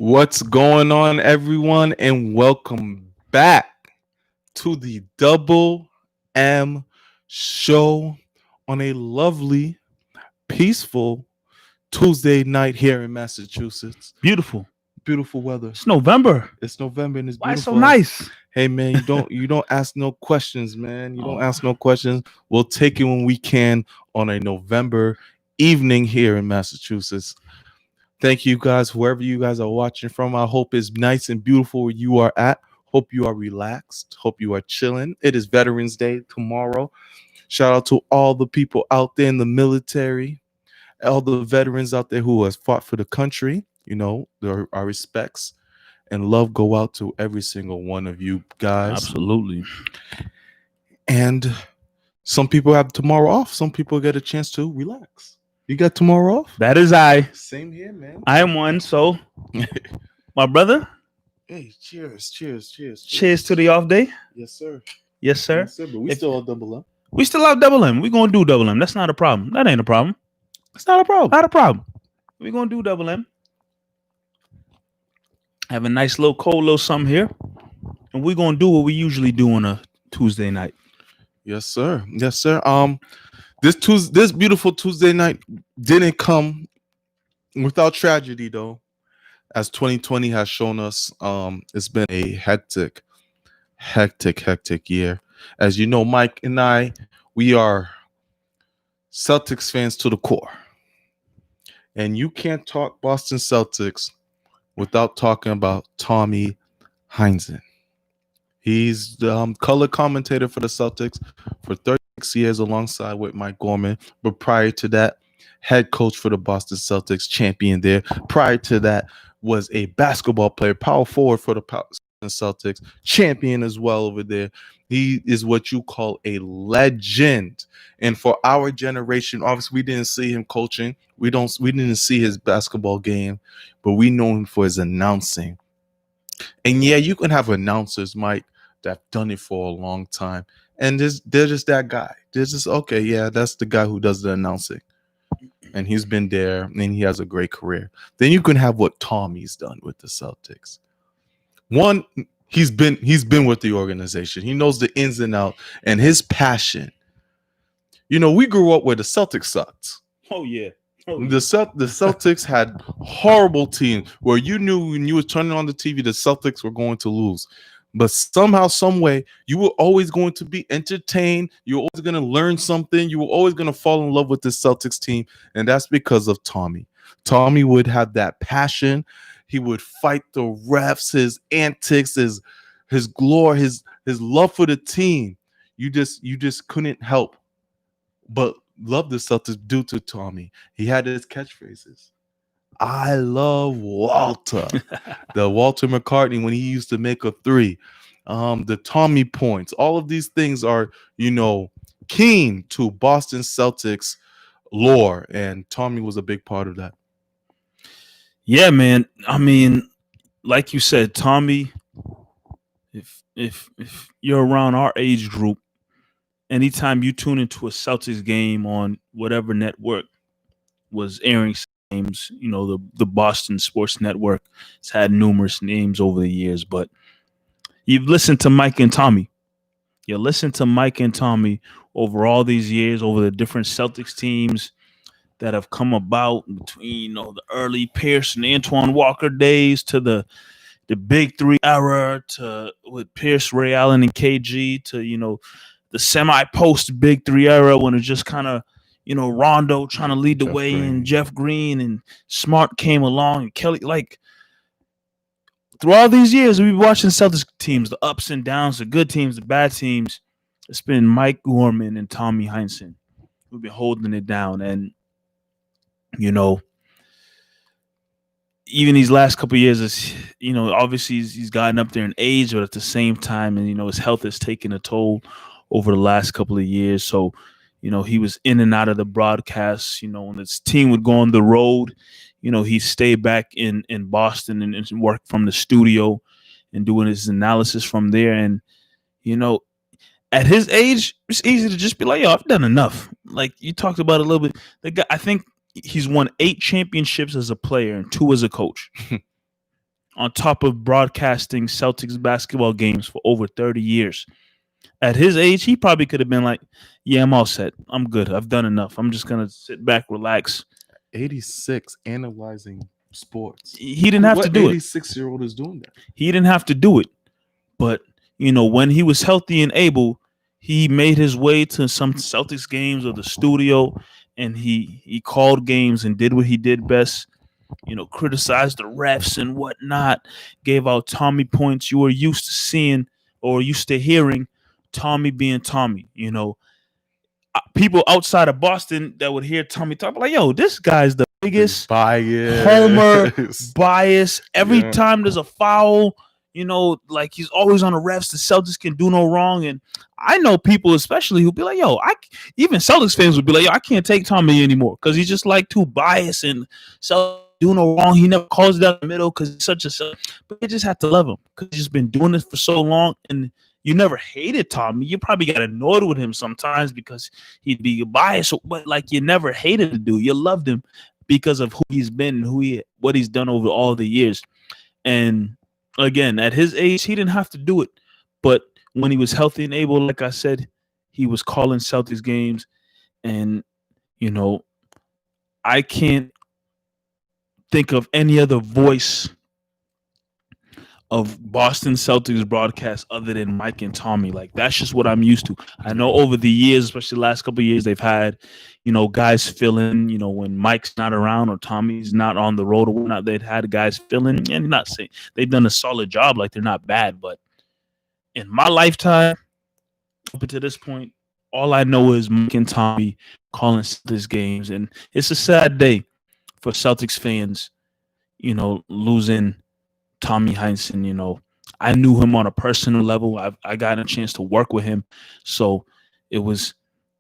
What's going on, everyone, and welcome back to the Double M Show on a lovely, peaceful Tuesday night here in Massachusetts. Beautiful. Beautiful weather. It's November. It's November and it's Why so beautiful. nice? Hey man, you don't ask no questions, man. You don't ask no questions. We'll take it when we can on a November evening here in Massachusetts. Thank you guys, wherever you guys are watching from. I hope it's nice and beautiful where you are at. Hope you are relaxed. Hope you are chilling. It is Veterans Day tomorrow. Shout out to all the people out there in the military, all the veterans out there who has fought for the country. Our respects and love go out to every single one of you guys. Absolutely. And some people have tomorrow off. Some people get a chance to relax. You got tomorrow off? That is I. Same here, man. I am one. So, my brother, Hey, cheers. cheers to the off day. Yes, sir. Yes, sir. Yes, sir. But we still have double M. We still have double M. We're going to do double M. That's not a problem. That ain't a problem. It's not a problem. Not a problem. We're going to do double M. Have a nice little cold little something here. And we're going to do what we usually do on a Tuesday night. Yes, sir. Yes, sir. This beautiful Tuesday night didn't come without tragedy, though. As 2020 has shown us, it's been a hectic year. As you know, Mike and I, we are Celtics fans to the core. And you can't talk Boston Celtics without talking about Tommy Heinsohn. He's the color commentator for the Celtics for 36 years alongside with Mike Gorman. But prior to that, head coach for the Boston Celtics, champion there. Prior to that, was a basketball player, power forward for the Boston Celtics, champion as well over there. He is what you call a legend. And for our generation, obviously we didn't see him coaching. We didn't see his basketball game, but we know him for his announcing. And yeah, you can have announcers, Mike, that have done it for a long time. And they're just that guy. They're just, okay, yeah, that's the guy who does the announcing. And he's been there and he has a great career. Then you can have what Tommy's done with the Celtics. One, he's been with the organization. He knows the ins and outs and his passion. We grew up where the Celtics sucked. Oh, yeah. The Celtics had horrible teams where you knew when you were turning on the TV, the Celtics were going to lose. But somehow, some way, you were always going to be entertained. You were always going to learn something. You were always going to fall in love with the Celtics team. And that's because of Tommy. Tommy would have that passion. He would fight the refs, his antics, his glory, his love for the team. You just couldn't help but love the Celtics due to Tommy. He had his catchphrases. I love Walter. The Walter McCartney when he used to make a three. The Tommy points. All of these things are, keen to Boston Celtics lore. And Tommy was a big part of that. Yeah, man. I mean, like you said, Tommy, if you're around our age group, anytime you tune into a Celtics game on whatever network was airing games, the Boston Sports Network has had numerous names over the years, but you've listened to Mike and Tommy. You listened to Mike and Tommy over all these years, over the different Celtics teams that have come about between, the early Pierce and Antoine Walker days to the Big Three era, to with Pierce, Ray Allen, and KG, to, the semi-post Big Three era when it just kind of, Rondo trying to lead the way Green. and Jeff Green and Smart came along and Kelly. Like, through all these years, we've been watching Celtics teams, the ups and downs, the good teams, the bad teams. It's been Mike Gorman and Tommy Heinsohn who've been holding it down. And, even these last couple of years, obviously he's gotten up there in age, but at the same time, and, his health has taken a toll over the last couple of years. So, he was in and out of the broadcasts, when his team would go on the road, he stayed back in Boston and work from the studio and doing his analysis from there. And, at his age, it's easy to just be like, yo, I've done enough. Like you talked about a little bit. The guy, I think he's won 8 championships as a player and 2 as a coach. on top of broadcasting Celtics basketball games for over 30 years. At his age, he probably could have been like, yeah, I'm all set. I'm good. I've done enough. I'm just going to sit back, relax. 86 analyzing sports. He didn't have to do it. 86-year-old is doing that? He didn't have to do it. But, when he was healthy and able, he made his way to some Celtics games or the studio, and he called games and did what he did best. Criticized the refs and whatnot, gave out Tommy points. You were used to seeing or used to hearing Tommy being Tommy. People outside of Boston that would hear Tommy talk like, yo, this guy's the biggest bias. homer bias. Every time there's a foul, like he's always on the refs. The Celtics can do no wrong. And I know people especially who be like, yo, even Celtics fans would be like, yo, I can't take Tommy anymore because he's just like too biased and Celtics do no wrong. He never calls it out in the middle because he's such a, but you just have to love him because he's just been doing this for so long. And you never hated Tommy. You probably got annoyed with him sometimes because he'd be biased, but like you never hated the dude. You loved him because of who he's been and what he's done over all the years. And again, at his age, he didn't have to do it. But when he was healthy and able, like I said, he was calling Celtics games. And, I can't think of any other voice of Boston Celtics broadcast other than Mike and Tommy. Like, that's just what I'm used to. I know over the years, especially the last couple of years, they've had, guys fill in, when Mike's not around or Tommy's not on the road or whatnot, they've had guys fill in. And not saying they've done a solid job, like they're not bad. But in my lifetime, up until this point, all I know is Mike and Tommy calling Celtics games. And it's a sad day for Celtics fans, losing Tommy Heinsohn. I knew him on a personal level. I got a chance to work with him. So it was,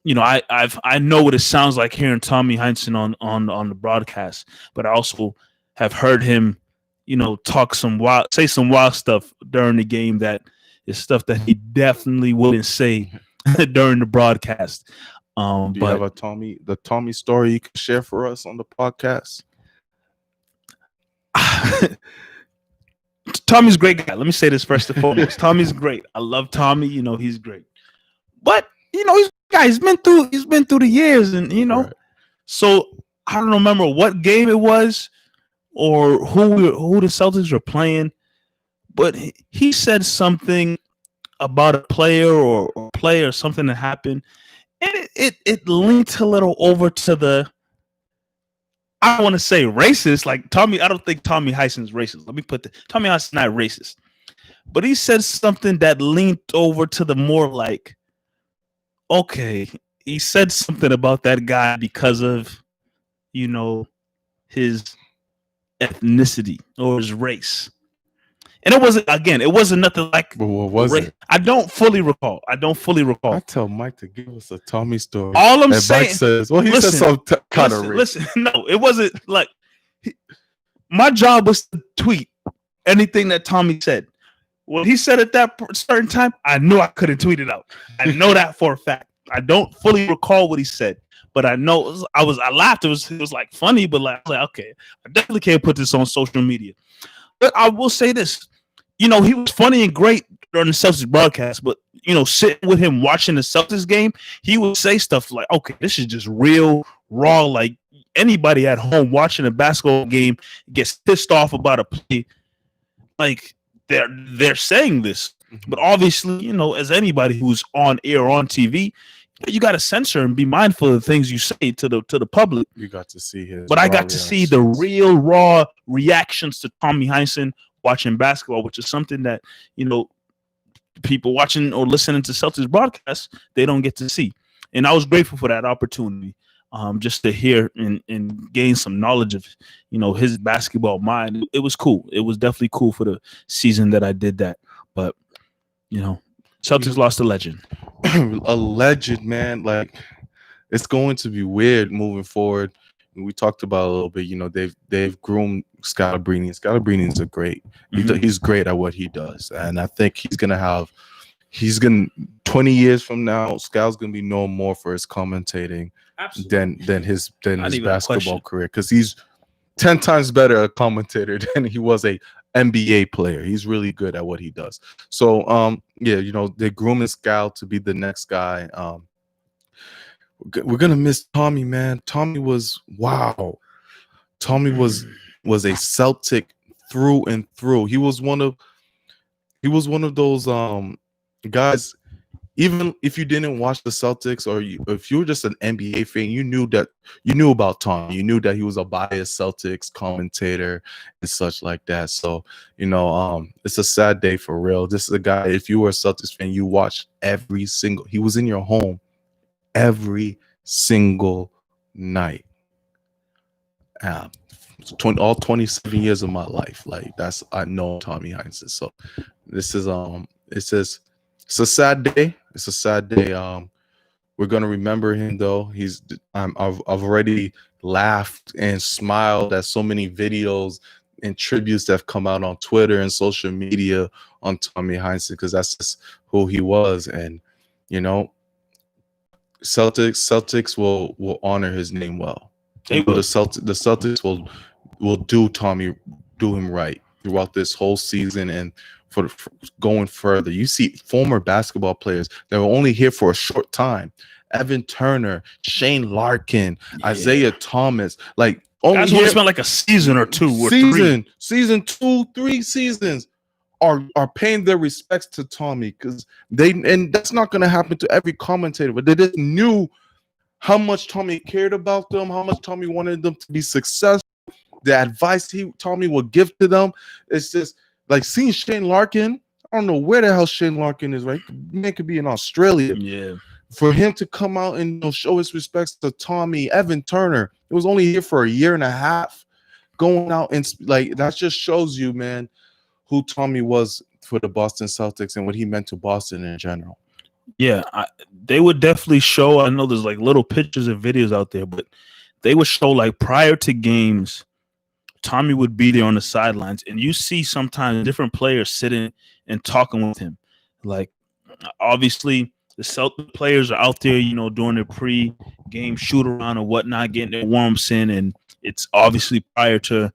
I know what it sounds like hearing Tommy Heinsohn on the broadcast, but I also have heard him, say some wild stuff during the game that is stuff that he definitely wouldn't say during the broadcast. Do you have the Tommy story you can share for us on the podcast? Tommy's a great guy. Let me say this first and foremost. Tommy's great. I love Tommy. He's great. But he's a guy. He's been through the years, and right. So I don't remember what game it was or who the Celtics were playing, but he said something about a player or play or something that happened, and it linked a little over to the, I don't want to say racist. Like Tommy, I don't think Tommy Heinsohn's racist. Let me put Tommy Heinsohn's not racist, but he said something that leaned over to the more like, okay, he said something about that guy because of, his ethnicity or his race. And it wasn't nothing like. But what was it? I don't fully recall. I tell Mike to give us a Tommy story. All I'm saying, Mike says, well, he said some kind of. Listen, no, it wasn't like. My job was to tweet anything that Tommy said. What he said at that certain time, I knew I couldn't tweet it out. I know that for a fact. I don't fully recall what he said, but I know I laughed. It was like funny, but like I was like, okay, I definitely can't put this on social media. But I will say this. He was funny and great during the Celtics broadcast, but, sitting with him watching the Celtics game, he would say stuff like, okay, this is just real, raw. Like anybody at home watching a basketball game gets pissed off about a play. Like they're saying this. But obviously, as anybody who's on air or on TV, you got to censor and be mindful of the things you say to the public. You got to see his. But I got to see the real raw reactions to Tommy Heinsohn watching basketball, which is something that, people watching or listening to Celtics broadcasts, they don't get to see. And I was grateful for that opportunity, just to hear and gain some knowledge of, his basketball mind. It was cool. It was definitely cool for the season that I did that. But, Celtics lost a legend. A legend, man. Like, it's going to be weird moving forward. We talked about a little bit, they've groomed Scalabrine. Scalabrine's a great. He's great at what he does, and I think he's gonna 20 years from now, Scal's gonna be known more for his commentating than his basketball career, because he's 10 times better a commentator than he was a NBA player. He's really good at what he does. So yeah, they groom this gal to be the next guy. We're gonna miss Tommy, man. Tommy was wow. Tommy was a Celtic through and through. He was one of those guys. Even if you didn't watch the Celtics, or if you were just an NBA fan, you knew about Tommy. You knew that he was a biased Celtics commentator and such like that. So it's a sad day for real. This is a guy. If you were a Celtics fan, you watched he was in your home every single night. All 27 years of my life, I know Tommy Heinsohn. So this is it's a sad day. It's a sad day. We're gonna remember him though. I've already laughed and smiled at so many videos and tributes that have come out on Twitter and social media on Tommy Heinsohn, because that's just who he was. And Celtics will honor his name well. The Celtics will do him right throughout this whole season and for going further. You see former basketball players that were only here for a short time. Evan Turner, Shane Larkin, Isaiah Thomas, guys only spent like a season or two or three. Season 2, 3 seasons are paying their respects to Tommy, because and that's not going to happen to every commentator, but they just knew how much Tommy cared about them, how much Tommy wanted them to be successful, the advice Tommy would give to them. It's just like seeing Shane Larkin. I don't know where the hell Shane Larkin is, right? Man could be in Australia. Yeah. For him to come out and show his respects to Tommy, Evan Turner, it was only here for a year and a half, going out and that just shows you, man, who Tommy was for the Boston Celtics and what he meant to Boston in general. Yeah, they would definitely show. I know there's little pictures and videos out there, but they would show prior to games, Tommy would be there on the sidelines, and you see sometimes different players sitting and talking with him. Obviously, the Celtic players are out there, doing their pre-game shoot around and whatnot, getting their warm-ups in, and it's obviously prior to,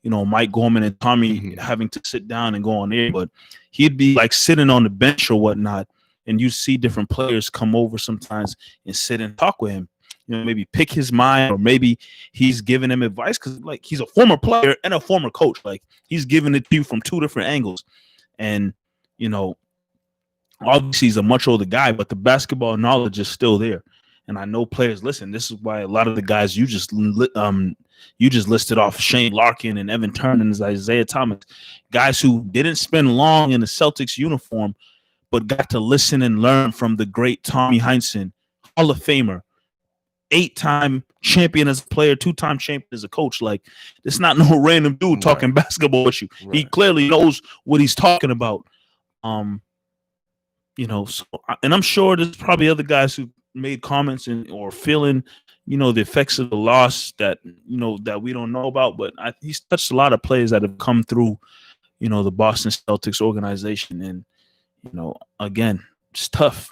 Mike Gorman and Tommy having to sit down and go on air. But he'd be sitting on the bench or whatnot, and you see different players come over sometimes and sit and talk with him. Maybe pick his mind, or maybe he's giving him advice, because he's a former player and a former coach. He's giving it to you from two different angles. And, obviously he's a much older guy, but the basketball knowledge is still there. And I know players listen. This is why a lot of the guys you just listed off, Shane Larkin and Evan Turner and Isaiah Thomas, guys who didn't spend long in the Celtics uniform, but got to listen and learn from the great Tommy Heinsohn, Hall of Famer, 8-time champion as a player, 2-time champion as a coach. It's not no random dude talking basketball with you. Right. He clearly knows what he's talking about. So, and I'm sure there's probably other guys who made comments or feeling, the effects of the loss that we don't know about. But he's touched a lot of players that have come through, the Boston Celtics organization. And, again, it's tough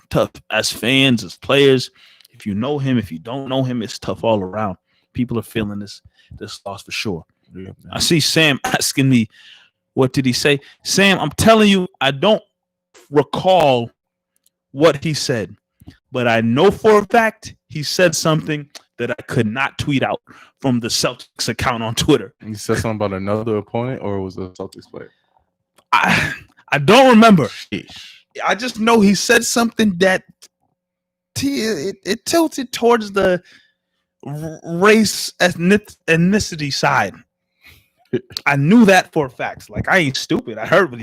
as fans, as players. If you know him, if you don't know him, it's tough all around. People are feeling this loss for sure. Yeah, I see Sam asking me, what did he say? Sam, I'm telling you, I don't recall what he said, but I know for a fact he said something that I could not tweet out from the Celtics account on Twitter. He said something about another opponent, or was it a Celtics player? I don't remember. I just know he said something that it tilted towards the race ethnicity side. I knew that for a fact. I ain't stupid. I heard what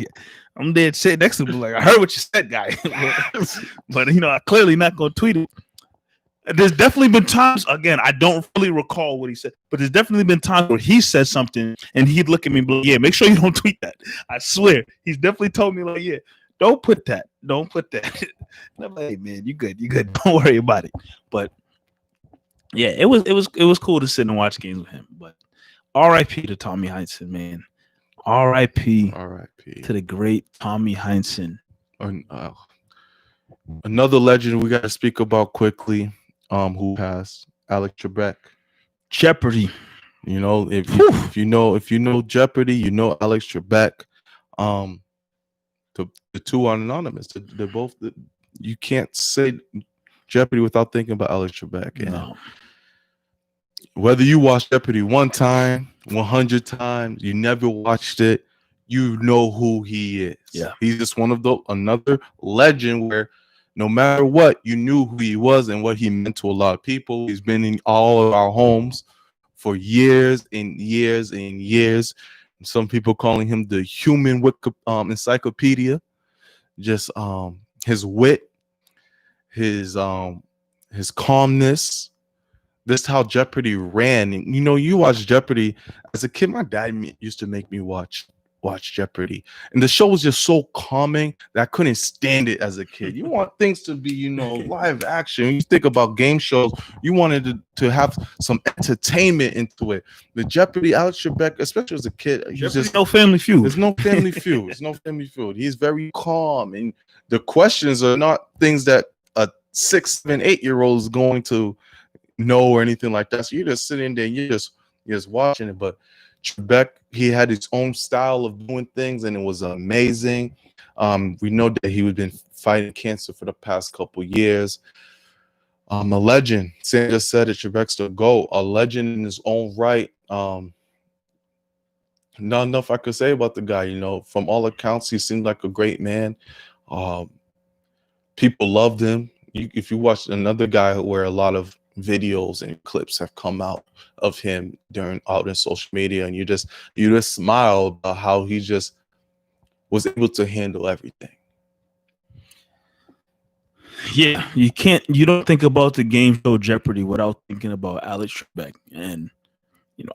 I'm dead sitting next to him. I heard what you said, guy. But I clearly not gonna tweet it. There's definitely been times, again, I don't really recall what he said, but there's definitely been times where he said something and he'd look at me and be like, yeah, make sure you don't tweet that. I swear. He's definitely told me yeah, don't put that. Don't put that. And I'm like, hey man, you good. Don't worry about it. But yeah, it was cool to sit and watch games with him. But R.I.P. to Tommy Heinsohn, man. R.I.P. to the great Tommy Heinsohn. Another legend we got to speak about quickly. Who passed? Alex Trebek. Jeopardy. You know, if you know Jeopardy, you know Alex Trebek. The two are anonymous. They're both. You can't say Jeopardy without thinking about Alex Trebek. And No. whether you watched Jeopardy one time, 100 times, you never watched it, you know who he is. Yeah. He's just one of another legend where no matter what, you knew who he was and what he meant to a lot of people. He's been in all of our homes for years and years and years. Some people calling him the human encyclopedia. Just his wit, his calmness. This is how Jeopardy ran. And, you watch Jeopardy as a kid. My dad used to make me watch Jeopardy, and the show was just so calming that I couldn't stand it as a kid. You want things to be, live action. When you think about game shows, you wanted to have some entertainment into it. The Jeopardy, Alex Trebek, especially as a kid, he's just no Family Feud. There's no Family Feud. There's no Family Feud. He's very calm, and the questions are not things that a 6, 7, 8-year-old is going to know or anything like that. So you're just sitting there and you're just watching it. But Trebek, he had his own style of doing things, and it was amazing. We know that he had been fighting cancer for the past couple years. A legend. Sam just said it. Trebek's the GOAT, a legend in his own right. Not enough I could say about the guy. From all accounts, he seemed like a great man. People loved him. If you watch another guy where a lot of videos and clips have come out of him out in social media, and you just smile about how he just was able to handle everything. Yeah, you don't think about the game show Jeopardy without thinking about Alex Trebek. And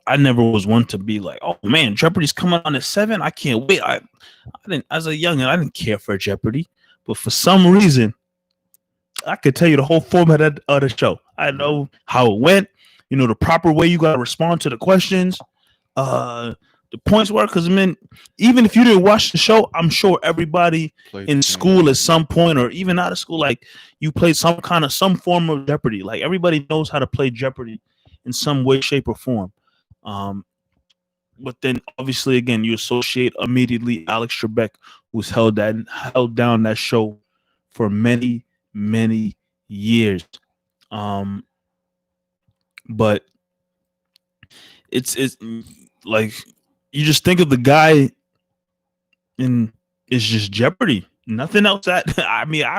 I never was one to be like, oh man, Jeopardy's coming on at 7. I can't wait. I didn't, as a youngin', I didn't care for Jeopardy, but for some reason, I could tell you the whole format of the show. I know how it went, the proper way you got to respond to the questions, the points were, because even if you didn't watch the show, I'm sure everybody in school at some point, or even out of school, like you played some form of Jeopardy. Like everybody knows how to play Jeopardy in some way, shape, or form. But then obviously, again, you associate immediately Alex Trebek, who's held down that show for many years. But it's like you just think of the guy, and it's just Jeopardy. Nothing else. I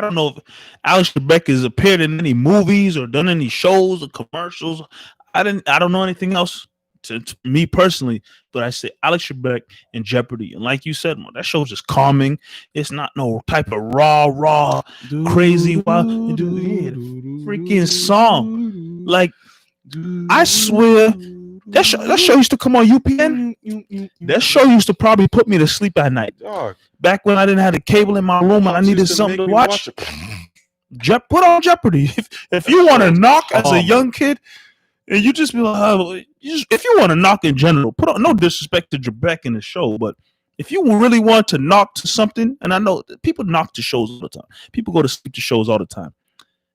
don't know if Alex Trebek has appeared in any movies or done any shows or commercials. I don't know anything else to me personally, but I say Alex Trebek and Jeopardy. And like you said, that show's just calming. It's not no type of raw, crazy, wild, freaking song. Like, I swear, that show used to come on UPN. That show used to probably put me to sleep at night. Back when I didn't have a cable in my room and I needed something to watch. Put on Jeopardy. If you want to knock as a young kid, and you just be like, if you want to knock in general, put on, no disrespect to Trebek in the show, but if you really want to knock to something, and I know people knock to shows all the time. People go to sleep to shows all the time.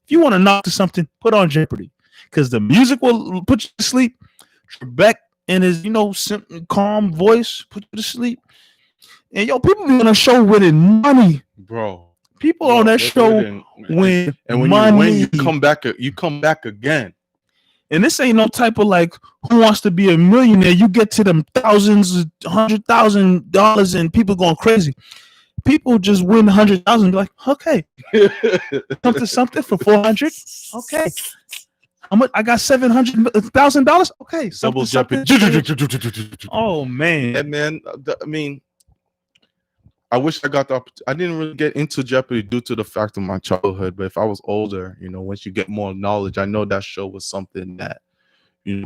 If you want to knock to something, put on Jeopardy, because the music will put you to sleep. Trebek in his, simple, calm voice put you to sleep. And people be on a show winning money, bro. People on that show win, and when money. you win, you come back again. And this ain't no type of like Who Wants to Be a Millionaire. You get to them thousands, $100,000, and people going crazy. People just win 100,000. Be like, okay, something for 400. Okay, how much? I got $700,000. Okay, double Jeopardy. Oh man, and man, I wish I got the opportunity. I didn't really get into Jeopardy due to the fact of my childhood. But if I was older, once you get more knowledge, I know that show was something that,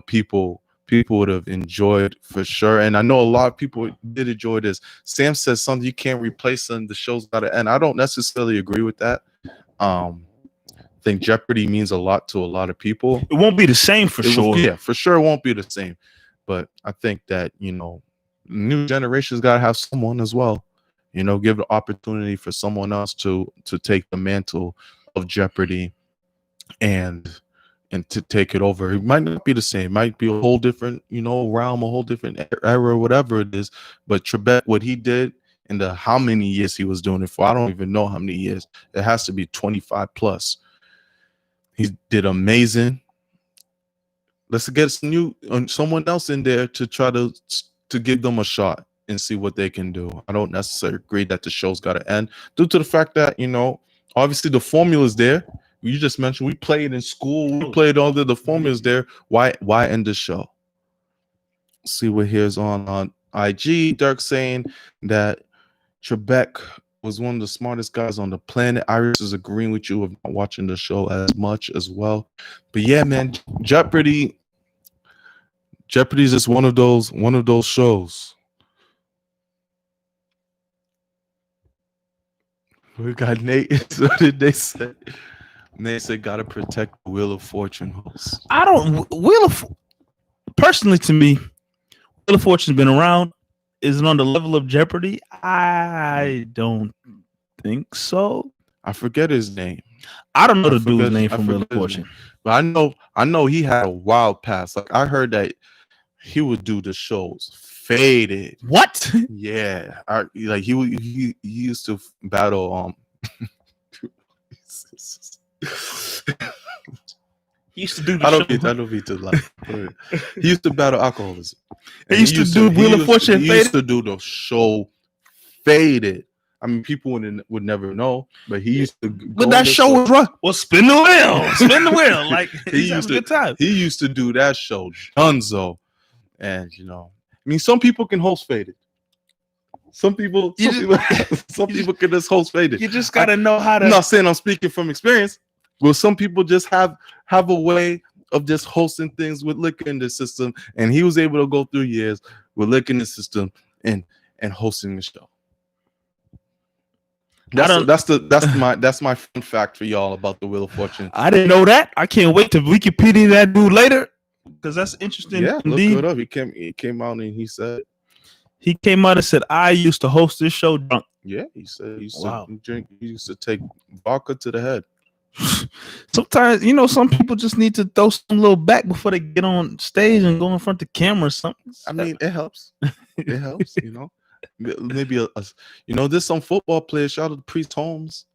people would have enjoyed for sure. And I know a lot of people did enjoy this. Sam says something, you can't replace them. The show's got to end. I don't necessarily agree with that. I think Jeopardy means a lot to a lot of people. It won't be the same for sure. Yeah, for sure it won't be the same. But I think that, new generations got to have someone as well. Give the opportunity for someone else to take the mantle of Jeopardy and, and to take it over. It might not be the same. It might be a whole different, realm, a whole different era, whatever it is. But Trebek, what he did in the how many years he was doing it for, I don't even know how many years. It has to be 25 plus. He did amazing. Let's get someone else in there to try to give them a shot and see what they can do. I don't necessarily agree that the show's got to end due to the fact that, obviously the formula's there. You just mentioned we played in school. We played all the formulas there. Why end the show? See what here's on IG. Dirk saying that Trebek was one of the smartest guys on the planet. Iris is agreeing with you of not watching the show as much as well. But yeah, man, Jeopardy is just one of those shows. We got Nate. What did they say? Nate said, "Gotta protect the Wheel of Fortune hosts." Personally, to me, Wheel of Fortune's been around. Is it on the level of Jeopardy? I don't think so. I forget his name. I don't know the dude's name from Wheel of Fortune, but I know he had a wild past. Like I heard that he would do the shows faded. What? Yeah, he used to battle. He used to do the I show. don't mean to lie. He used to battle alcoholism. He used to do Wheel of Fortune faded. He used to do the show faded. I mean, people would never know, but he used to. But that show was rough. Well, spin the wheel. Like he used to good time. He used to do that show, Dunzo, and some people can host faded. Some people can just host faded. You just gotta know how to. I'm not saying I'm speaking from experience. Well, some people just have a way of just hosting things with liquor in the system, and he was able to go through years with liquor in the system and hosting the show. That's my fun fact for y'all about the Wheel of Fortune. I didn't know that. I can't wait to Wikipedia that dude later because that's interesting. Yeah, indeed. Look it up. He came out and he said I used to host this show drunk. Yeah, he said he used to drink. He used to take vodka to the head. Sometimes, some people just need to throw some little back before they get on stage and go in front of the camera or something. I mean, it helps. It helps, Maybe there's some football players. Shout out to Priest Holmes.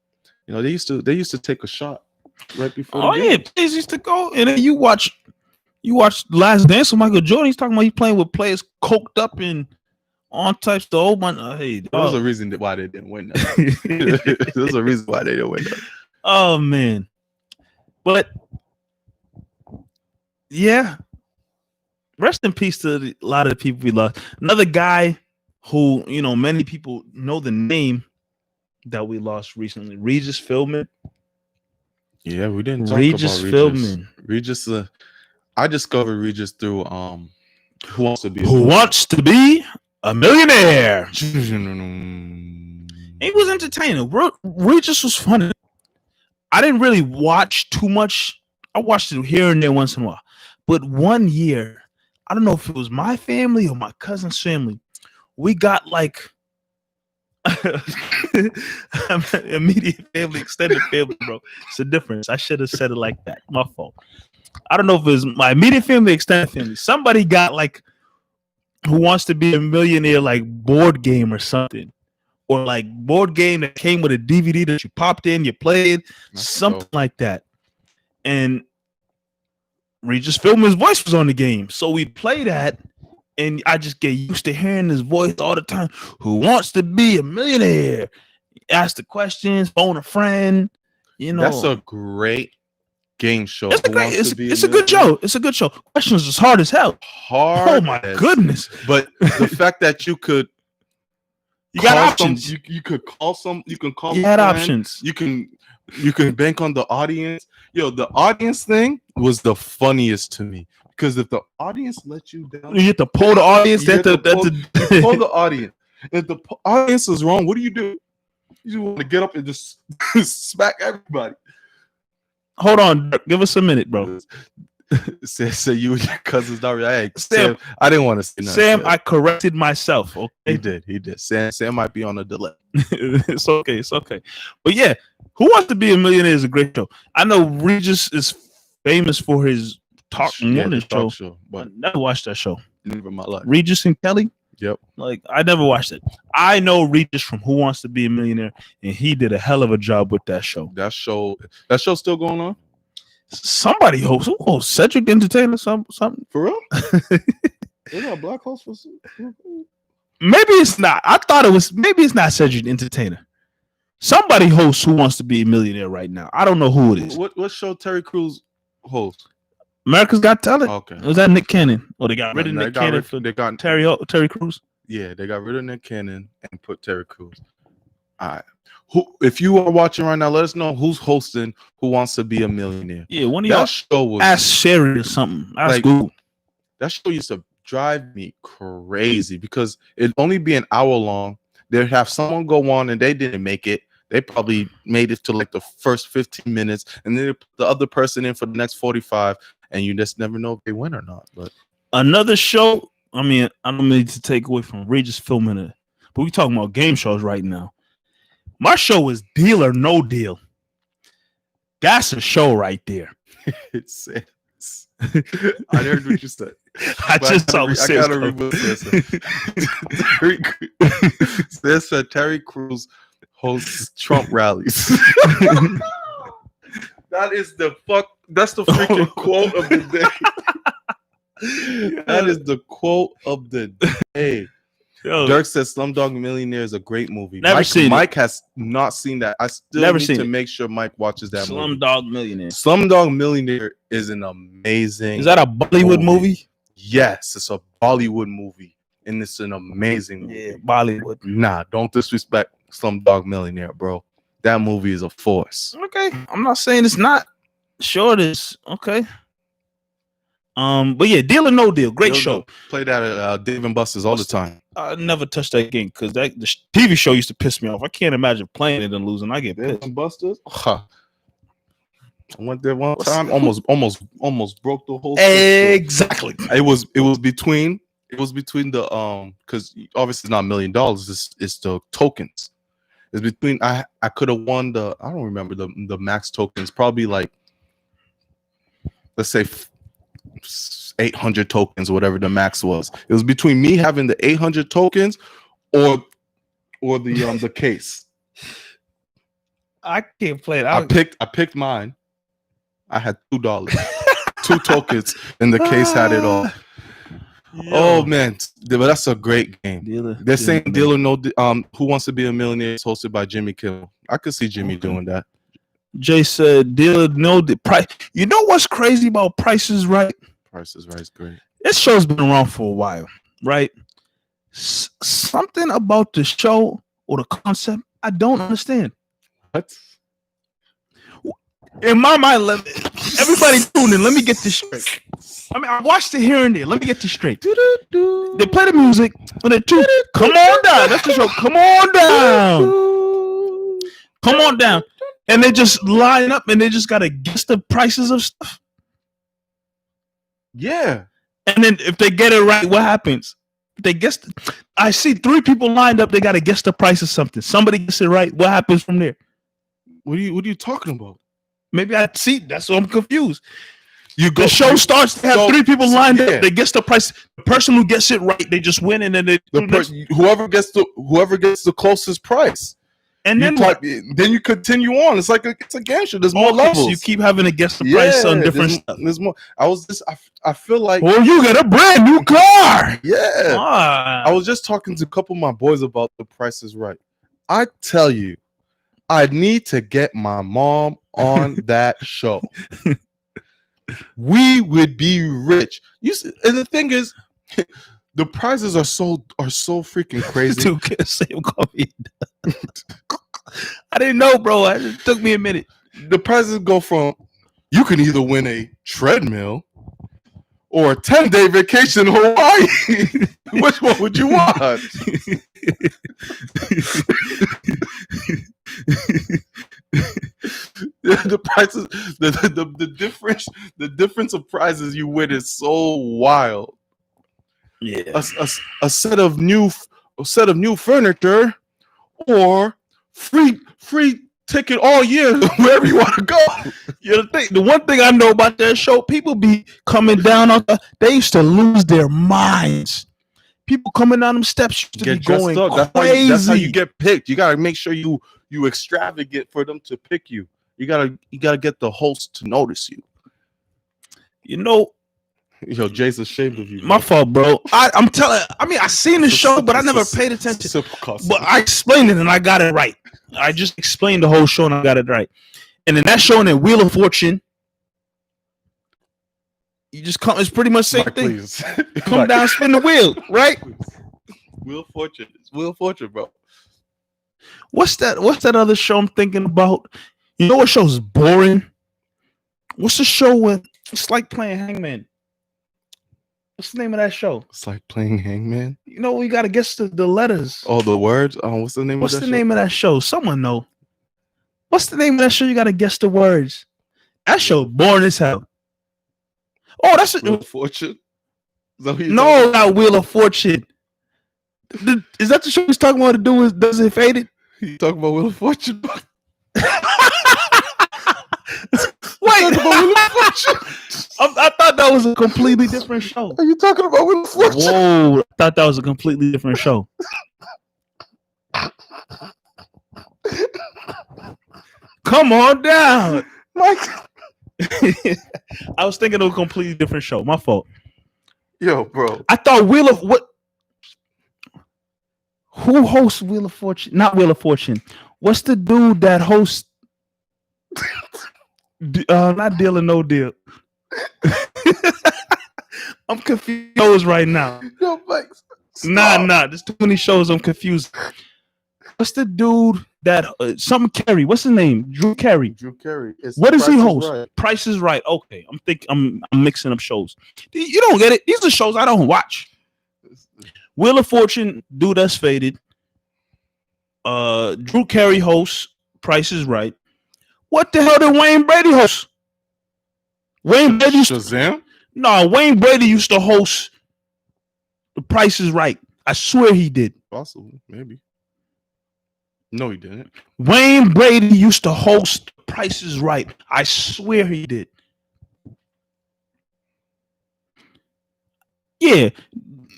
They used to take a shot right before. Yeah, players used to go, and then you watch Last Dance with Michael Jordan. He's talking about he's playing with players coked up and on types of old man. Hey, there's a reason why they didn't win that. There's a reason why they didn't win that. Oh man, but yeah, rest in peace to a lot of the people we lost. Another guy who many people know the name that we lost recently, Regis Philbin. Yeah, we didn't talk Regis about Philbin. Regis, I discovered Regis through Who Wants to Be a Millionaire. He was entertaining. Regis was funny. I didn't really watch too much. I watched it here and there once in a while. But one year, I don't know if it was my family or my cousin's family, we got like immediate family, extended family, bro. It's a difference. I should have said it like that. My fault. I don't know if it was my immediate family, extended family. Somebody got like Who Wants to Be a Millionaire, like board game or something. Or like board game that came with a DVD that you popped in, you played, something like that. And Regis Philbin's voice was on the game. So we played that, and I just get used to hearing his voice all the time. Who wants to be a millionaire? Ask the questions, phone a friend. That's a great game show. It's a good show. It's a good show. Questions is hard as hell. Oh my goodness. But the fact that you could You got options. You could call some. You can call. You had options. You can bank on the audience. The audience thing was the funniest to me because if the audience let you down, you have to pull the audience. You pull the audience. If the audience is wrong, what do? You want to get up and just smack everybody. Hold on, give us a minute, bro. Say you and your cousin's not real. Hey, Sam, I didn't want to say nothing. Sam, I corrected myself. Okay, he did. Sam might be on a delay. It's okay. But yeah, Who Wants to Be a Millionaire is a great show. I know Regis is famous for his morning the talk show. I but never watched that show. never in my life. Regis and Kelly. Yep. Like I never watched it. I know Regis from Who Wants to Be a Millionaire, and he did a hell of a job with that show. That show's still going on? Somebody hosts. Who hosts? Cedric Entertainer, something. For real? Is that a black host for Maybe it's not. I thought it was. Maybe it's not Cedric Entertainer. Somebody hosts Who Wants to Be a Millionaire right now. I don't know who it is. What show Terry Crews hosts? America's Got Talent. Okay. Was that Nick Cannon? Or they got rid of Nick Cannon for they got Terry Crews? Yeah, they got rid of Nick Cannon and put Terry Crews. All right. If you are watching right now, let us know who's hosting Who Wants to Be a Millionaire. Yeah, one of y'all show was Ask Sherry or something. Ask like, Google. That show used to drive me crazy because it'd only be an hour long. They'd have someone go on and they didn't make it. They probably made it to like the first 15 minutes, and then they put the other person in for the next 45, and you just never know if they win or not. But another show, I mean, I don't mean to take away from Regis filming it, but we talking about game shows right now. My show is Deal or No Deal. That's a show right there. It's I heard what you said. I gotta read what it says. Terry Crews hosts Trump rallies. That's the freaking quote of the day. That is the quote of the day. Yo, Dirk says Slumdog Millionaire is a great movie. Mike has not seen that. I still need to make sure Mike watches that movie. Slumdog Millionaire. Slumdog Millionaire is an amazing. Is that a Bollywood movie? Yes, it's a Bollywood movie, and it's an amazing movie. Yeah, Bollywood. Nah, don't disrespect Slumdog Millionaire, bro. That movie is a force. Okay, I'm not saying it's not. Sure, it is. Okay. But yeah, Deal or No Deal, great show. Play that at Dave and Buster's all the time. I never touched that game because the TV show used to piss me off. I can't imagine playing it and losing. I get pissed. Dave and Buster's. I went there one time, almost broke the whole system. Exactly. It was between the because obviously it's not $1 million. It's the tokens. It's between I could have won I don't remember the max tokens, probably like, let's say 800 tokens or whatever the max was. It was between me having the 800 tokens or the case. I can't play it. I picked mine. I had $2, 2 tokens, and the case had it all. Yo. Oh man, but that's a great game. They're saying Deal or No. Who Wants to Be a Millionaire is hosted by Jimmy Kimmel. I could see Jimmy doing that. Jay said Deal or No Deal. Price. You know what's crazy about Price is Right? Price is Right is great. This show's been around for a while, right? Something about the show or the concept I don't understand. What? In my mind, everybody tune in. Let me get this straight. I mean, I watched it here and there. Let me get this straight. They play the music, and they come on down. That's the show. Come on down. Come on down. And they just line up, and they just gotta guess the prices of stuff. Yeah. And then if they get it right, what happens? If they guess. I see 3 people lined up. They gotta guess the price of something. Somebody gets it right. What happens from there? What are you talking about? Maybe I see. That's why I'm confused. The show starts to have 3 people lined up. They guess the price. The person who gets it right, they just win, and then whoever gets the closest price. And then you continue on. It's like it's a game show. There's more levels. So you keep having to guess the price on different stuff. There's more. I feel like. Well, you get a brand new car. Yeah. I was just talking to a couple of my boys about The Price is Right. I tell you, I need to get my mom on that show. We would be rich. And the thing is, the prizes are so freaking crazy. I didn't know, bro. It took me a minute. The prizes go from you can either win a treadmill or a 10-day vacation in Hawaii. Which one would you want? The prices, the difference of prizes you win is so wild. Yeah, a set of new furniture, or free ticket all year wherever you want to go. The one thing I know about that show, people be coming down on they used to lose their minds. People coming down them steps used to Get be going dressed up. crazy. That's how you get picked. You gotta make sure you extravagant for them to pick you. You gotta get the host to notice you. You know, Yo, Jay's ashamed of you. Bro. My fault, bro. I'm telling. I mean, I seen the show, but I never paid attention. But I explained it and I got it right. I just explained the whole show and I got it right. And then that show and then Wheel of Fortune, you just come. It's pretty much the same Mike, thing. Please. Come Mike. down, spin the wheel, right? Wheel of Fortune. It's Wheel of Fortune, bro. What's that other show I'm thinking about? You know what show's boring? What's the show with? It's like playing Hangman. What's the name of that show? It's like playing Hangman. You know, we gotta guess the letters. Oh, the words. What's the name? What's of that the show? name of that show? Someone know. What's the name of that show? You gotta guess the words. That show boring as hell. Oh, that's Wheel of Fortune. No, not Wheel of Fortune. Is that the show he's talking about? To do with Does It Faded? You talking about Wheel of Fortune? Wait, I thought that was a completely different show. Are you talking about Wheel of Fortune? Whoa, I thought that was a completely different show. Come on down, Mike. I was thinking of a completely different show. My fault. Yo, bro. I thought Wheel of what? Who hosts Wheel of Fortune? Not Wheel of Fortune. What's the dude that hosts? Not Deal or No Deal. I'm confused right now. Yo, Mike. Nah. There's too many shows. I'm confused. What's the dude that something Carey? What's his name? Drew Carey. What does he host? Right. Price is Right. Okay, I'm mixing up shows. You don't get it. These are shows I don't watch. Wheel of Fortune, Dude That's Faded. Drew Carey hosts Price is Right. What the hell did Wayne Brady host? Wayne Brady Shazam? No, Wayne Brady used to host The Price is Right. I swear he did. Possible, maybe. No, he didn't. Wayne Brady used to host The Price is Right. I swear he did. Yeah.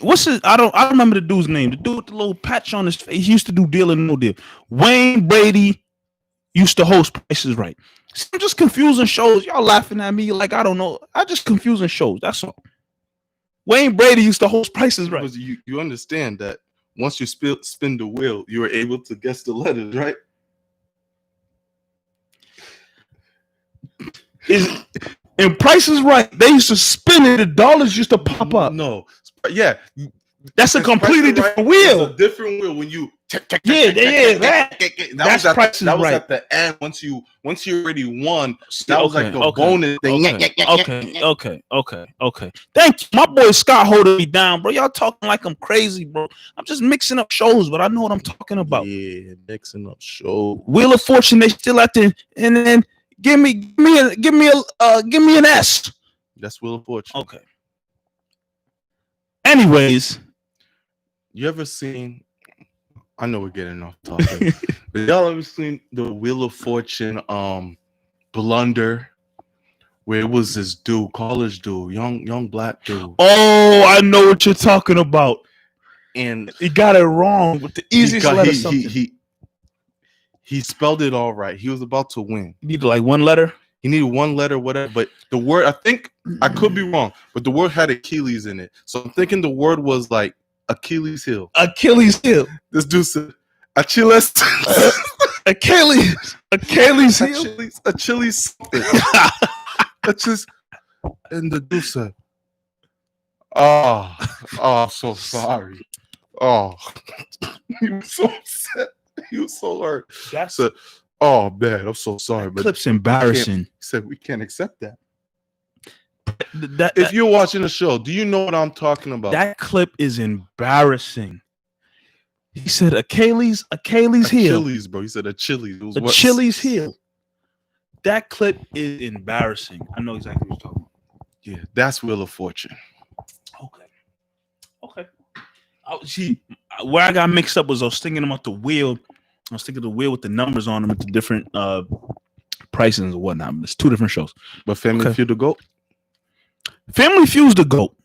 What's his? I don't remember the dude's name. The dude with the little patch on his face. He used to do Deal or No Deal. Wayne Brady used to host Price is Right. See, I'm just confusing shows. Y'all laughing at me like I don't know. I just confusing shows. That's all. Wayne Brady used to host Price is Right. Because you understand that once you spin the wheel, you are able to guess the letters, right? And Price is Right. They used to spin it. The dollars used to pop up. No, yeah, that's a completely different wheel. It's a different wheel when you. That's Price is Right. That was at the end. Once you already won, that was like a bonus thing. Okay. Thank you. My boy Scott holding me down, bro. Y'all talking like I'm crazy, bro. I'm just mixing up shows, but I know what I'm talking about. Yeah, mixing up shows. Wheel of Fortune, they still at the and then give me an S. That's Wheel of Fortune. Okay. Anyways, you ever seen? I know we're getting off topic, but y'all ever seen the Wheel of Fortune blunder, where it was this dude, college dude, young black dude. Oh, I know what you're talking about. And he got it wrong with the easiest letter. He spelled it all right. He was about to win. He needed like one letter. He needed one letter, whatever. But the word, I think I could be wrong, but the word had Achilles in it. So I'm thinking the word was like Achilles heel. Achilles heel. This dude said Achilles. Achilles heel. Achilles. That's just. And the dude said, "Oh, I'm so sorry. Oh," he was so upset. He was so hurt. Said, "Oh man, I'm so sorry." But clip's embarrassing. He said, "We can't accept that." If you're watching the show, do you know what I'm talking about? That clip is embarrassing. He said Achilles heel. Achilles, bro. He said Achilles. Achilles heel. That clip is embarrassing. I know exactly what you're talking about. Yeah, that's Wheel of Fortune. Okay. See, where I got mixed up was I was thinking about the wheel I was thinking of the wheel with the numbers on them at the different pricings and whatnot. It's two different shows. But Family Feud the GOAT? Family Feud's the GOAT.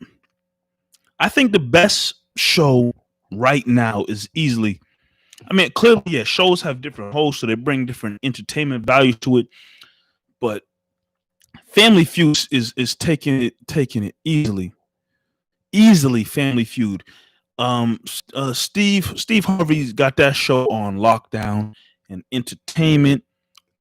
I think the best show right now is easily, I mean, clearly, yeah, shows have different hosts, so they bring different entertainment value to it. But Family Feud is taking it easily. Family Feud. Steve Harvey's got that show on lockdown and entertainment.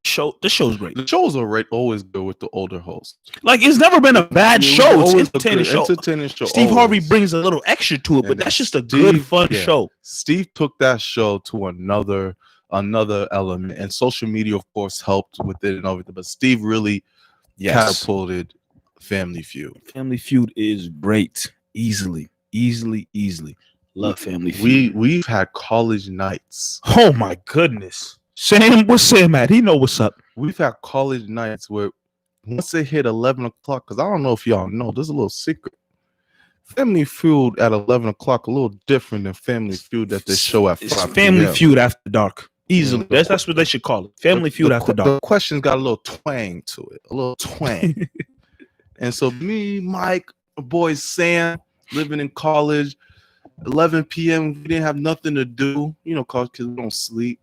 The show's great. The shows are always good with the older hosts. Like, it's never been a bad show. It's entertaining show. Steve Harvey brings a little extra to it, but that's just a good, fun show. Steve took that show to another element, and social media, of course, helped with it and everything. But Steve really catapulted Family Feud. Family Feud is great. Easily. Love Family Feud. We've had college nights. Oh my goodness. Sam, what's Sam at? He know what's up. We've had college nights where once they hit 11 o'clock, because I don't know if y'all know, there's a little secret. Family Feud at 11 o'clock, a little different than Family Feud that they show at 5 It's Family Feud After Dark. Easily. That's what they should call it. Family Feud After Dark. The question's got a little twang to it. A little twang. And so me, Mike, my boy Sam, living in college, 11 p.m., we didn't have nothing to do. You know, college kids don't sleep.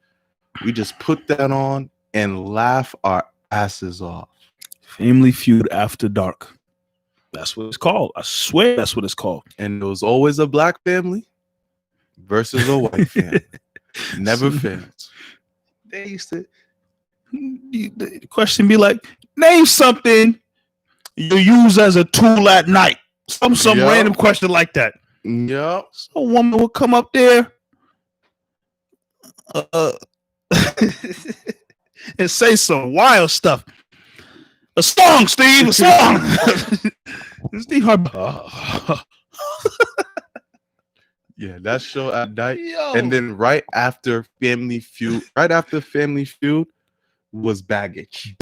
We just put that on and laugh our asses off. Family Feud After Dark. That's what it's called. I swear that's what it's called. And there was always a black family versus a white family. Never fails. They used to, the question be like, name something you use as a tool at night. Some random question like that. Yep. So a woman would come up there and say some wild stuff. A song, Steve, a song. Steve Harvey. Yeah, that show at night. And then right after Family Feud was Baggage.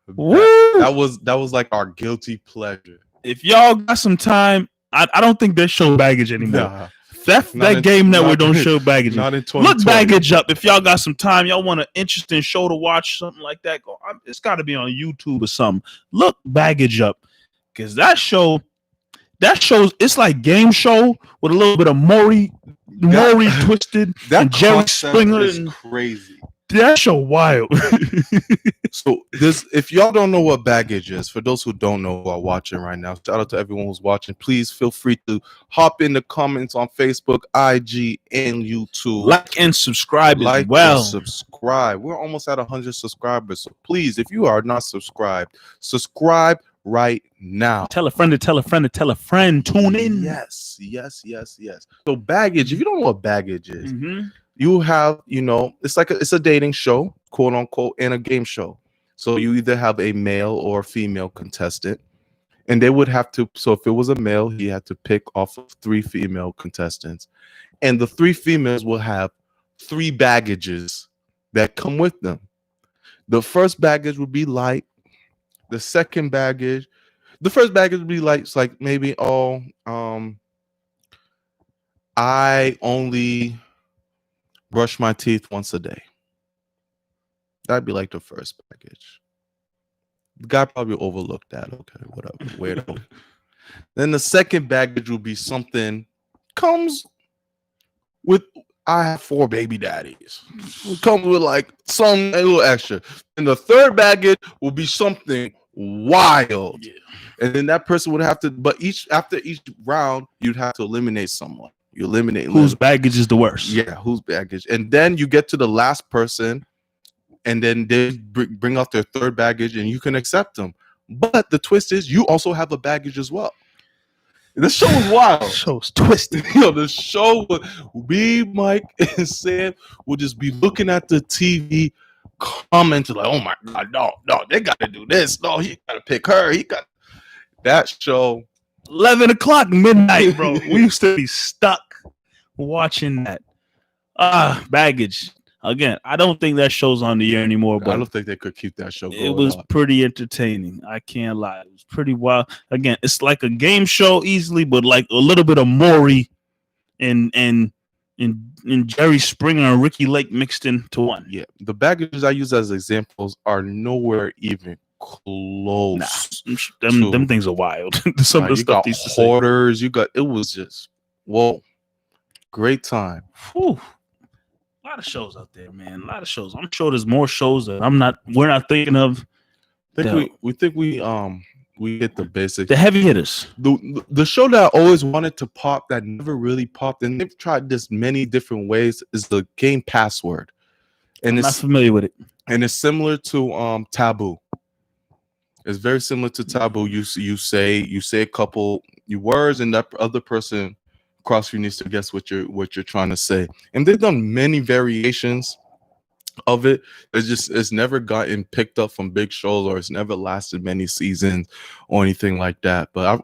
Woo! That was like our guilty pleasure. If y'all got some time, I don't think they show Baggage anymore. Nah. That Game Network don't show Baggage. Not in 2020. Look Baggage up if y'all got some time. Y'all want an interesting show to watch, something like that. It's got to be on YouTube or something. Look Baggage up, because that shows it's like game show with a little bit of Maury Twisted and Jerry Springer. Is crazy. That show wild. So if y'all don't know what Baggage is, for those who don't know who are watching right now, shout out to everyone who's watching. Please feel free to hop in the comments on Facebook, IG, and YouTube. Like and subscribe as well. Subscribe. We're almost at 100 subscribers. So please, if you are not subscribed, subscribe right now. Tell a friend to tell a friend to tell a friend. Tune in. Yes. So Baggage, if you don't know what Baggage is, you have, it's a dating show, quote unquote, and a game show. So you either have a male or female contestant, and they would have to. So if it was a male, he had to pick off of 3 female contestants, and the 3 females will have 3 baggages that come with them. The first baggage would be light. The first baggage would be light. It's like maybe I only brush my teeth once a day. That'd be like the first baggage. The guy probably overlooked that. Okay, whatever. Weirdo. Then the second baggage will be something comes with. I have 4 baby daddies. It comes with like a little extra. And the third baggage will be something wild. Yeah. And then that person would have to. But after each round, you'd have to eliminate someone. You eliminate whose baggage is the worst. Yeah, whose baggage. And then you get to the last person, and then they bring out their third baggage, and you can accept them. But the twist is, you also have a baggage as well. The show is wild. The show's twisted. The show, me, Mike, and Sam will just be looking at the TV, commenting like, "Oh my God, no, they got to do this. No, he got to pick her. He got that show." 11 o'clock midnight, bro. We used to be stuck watching that. Baggage. Again, I don't think that show's on the air anymore, but I don't think they could keep that show going. It was pretty entertaining. I can't lie. It was pretty wild. Again, it's like a game show easily, but like a little bit of Maury and and Jerry Springer and Ricky Lake mixed into one. Yeah, the baggages I use as examples are nowhere even close. Them things are wild. Some of the you stuff got they used to say. hoarders. It was just whoa, great time. Whew. A lot of shows out there, man. A lot of shows. I'm sure there's more shows that we're not thinking of. We hit the basics. The heavy hitters. The show that I always wanted to pop that never really popped, and they've tried this many different ways, is the game Password. And I'm not familiar with it. And it's similar to Taboo. It's very similar to Taboo. You say a couple words, and that other person across you needs to guess what you're trying to say. And they've done many variations of it. It's never gotten picked up from big shows, or it's never lasted many seasons or anything like that. But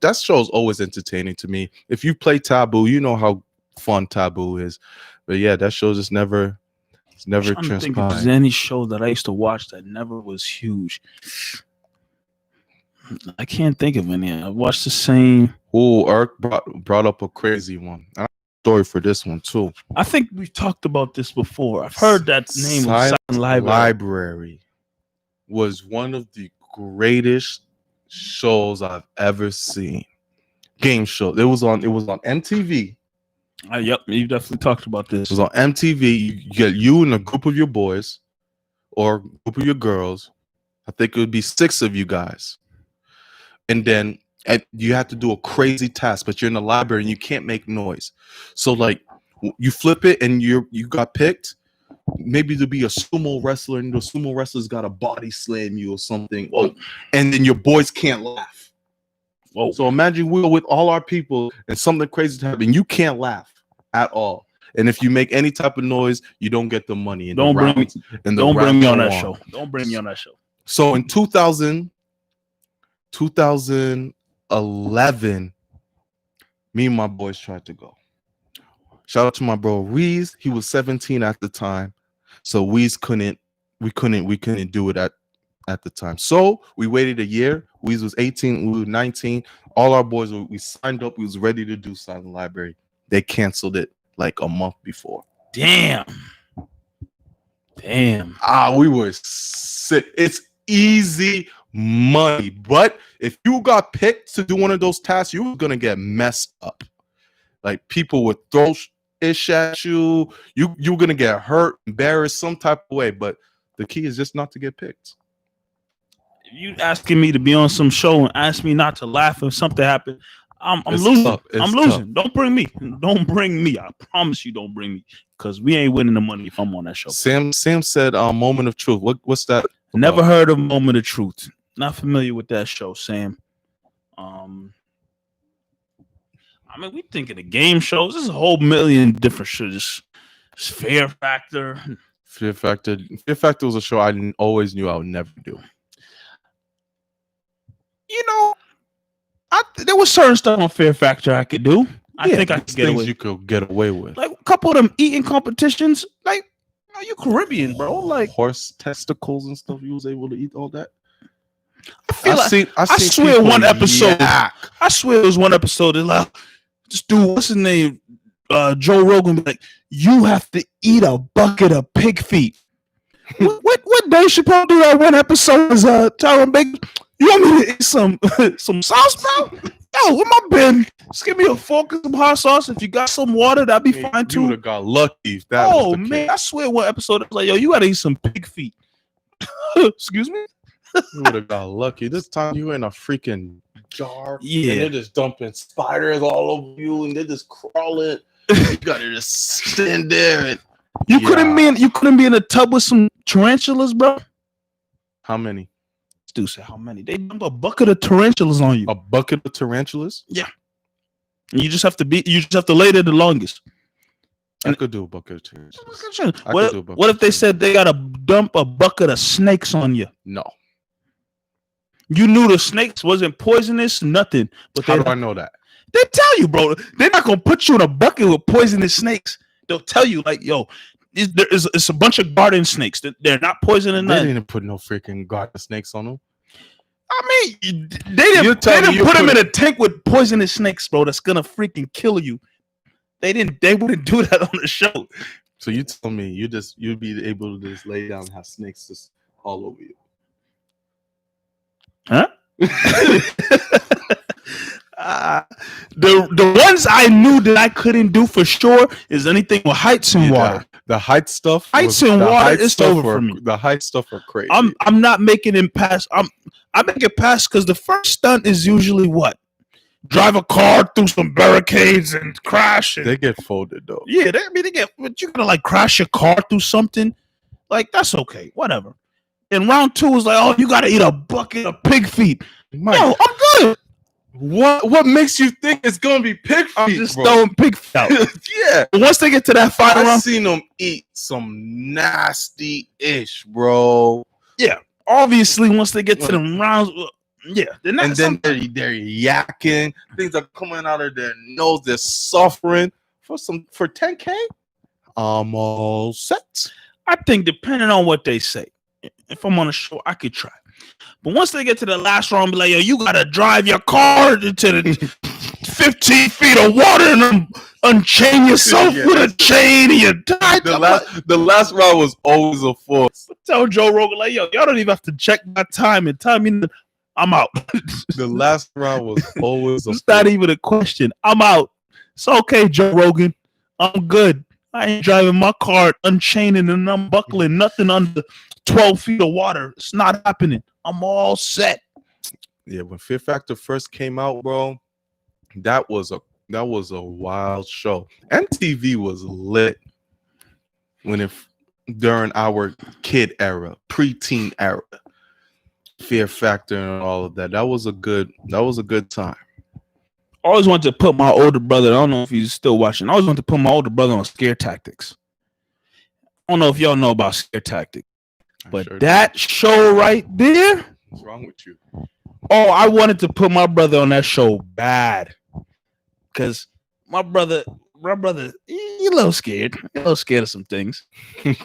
that show's always entertaining to me. If you play Taboo, you know how fun Taboo is. But yeah, that show just never transpired. I think if there's any show that I used to watch that never was huge. I can't think of any. I watched the same. Oh, Eric brought up a crazy one. I have a story for this one too. I think we've talked about this before. I've heard that name. Silent Library was one of the greatest shows I've ever seen. Game show. It was on MTV. Yep, you definitely talked about this. It was on MTV. You get you and a group of your boys or a group of your girls. I think it would be 6 of you guys. And then you have to do a crazy task, but you're in the library and you can't make noise. So like you flip it and you got picked. Maybe to be a sumo wrestler, and the sumo wrestler's got a body slam you or something. Whoa. And then your boys can't laugh. Whoa. So imagine we're with all our people and something crazy to happen. You can't laugh at all. And if you make any type of noise, you don't get the money. Don't bring me on that show. Don't bring me on that show. So in 2011, me and my boys tried to go. Shout out to my bro Weez. He was 17 at the time, so Weez couldn't do it at the time. So we waited a year. Weez was 18, we were 19. All our boys we signed up. We was ready to do Silent Library. They canceled it like a month before. Damn. We were sick. It's easy money, but if you got picked to do one of those tasks, you were gonna get messed up. Like people would throw ish at you. You're gonna get hurt, embarrassed, some type of way. But the key is just not to get picked. If you asking me to be on some show and ask me not to laugh if something happened, I'm losing. I'm losing. Don't bring me. I promise you, don't bring me, because we ain't winning the money if I'm on that show. Sam said, "Moment of Truth." What's that? Never heard of Moment of Truth. Not familiar with that show, Sam. I mean, we think of the game shows. There's a whole million different shows. Fear Factor. Fear Factor was a show I always knew I would never do. You know, there was certain stuff on Fear Factor I could do. I think I could get away. You could get away with. Like a couple of them eating competitions. Like, you Caribbean, bro. Like horse testicles and stuff. You was able to eat all that. I swear one episode. I swear it was one episode that like, this dude, what's his name? Joe Rogan, be like, you have to eat a bucket of pig feet. what Dave Chappelle do that one episode is Tyron Baker? You want me to eat some sauce, bro? Yo, with my bin, just give me a fork and some hot sauce. If you got some water, that'd be fine too. You would have got lucky if that was the man, case. I swear one episode was like, yo, you gotta eat some pig feet. Excuse me? You would have got lucky. This time you were in a freaking jar. Yeah. And they're just dumping spiders all over you and they're just crawling. You gotta just stand there and you couldn't be in a tub with some tarantulas, bro. How many? Dude said how many? They dump a bucket of tarantulas on you. A bucket of tarantulas? Yeah. And you just have to lay there the longest. I could do a bucket of tarantulas. What if they said they gotta dump a bucket of snakes on you? No. You knew the snakes wasn't poisonous, nothing. But how do I know that? They tell you, bro. They're not gonna put you in a bucket with poisonous snakes. They'll tell you, like, yo, it's a bunch of garden snakes. They're not poisoning nothing. They didn't put no freaking garden snakes on them. I mean, they didn't put them in a tank with poisonous snakes, bro. That's gonna freaking kill you. They wouldn't do that on the show. So you tell me you'd be able to just lay down and have snakes just all over you. Huh? The ones I knew that I couldn't do for sure is anything with heights and water. The height stuff. Heights and water is over for me. The height stuff are crazy. I'm not making it past. I make it past because the first stunt is usually what? Drive a car through some barricades and crash. And, they get folded though. Yeah, they get. But you're gonna like crash your car through something. Like that's okay, whatever. And round 2 is like, oh, you gotta eat a bucket of pig feet. Mike, no, I'm good. What makes you think it's gonna be pig feet? I'm just throwing pig feet out. Yeah. But once they get to that final round, I've seen them eat some nasty-ish, bro. Yeah. Obviously, once they get to the rounds, yeah. And then they're yakking. Things are coming out of their nose. They're suffering for $10K. I'm all set. I think depending on what they say, if I'm on a show, I could try. But once they get to the last round, be like, yo, you gotta drive your car into the 15 feet of water and unchain yourself with a chain and you die. The last round was always a force. Tell Joe Rogan, like, yo, y'all don't even have to check my time and tell me I'm out. The last round was always a force. It's not even a question. I'm out. It's okay, Joe Rogan. I'm good. I ain't driving my car, unchaining and unbuckling nothing under 12 feet of water. It's not happening. I'm all set. Yeah, when Fear Factor first came out, bro, that was a wild show. MTV was lit during our kid era, preteen era. Fear Factor and all of that. That was a good time. I always wanted to put my older brother, I don't know if he's still watching, I always wanted to put my older brother on Scare Tactics. I don't know if y'all know about Scare Tactics, but sure that show right there. What's wrong with you? Oh, I wanted to put my brother on that show bad. Because my brother, he's a little scared. A little scared of some things. And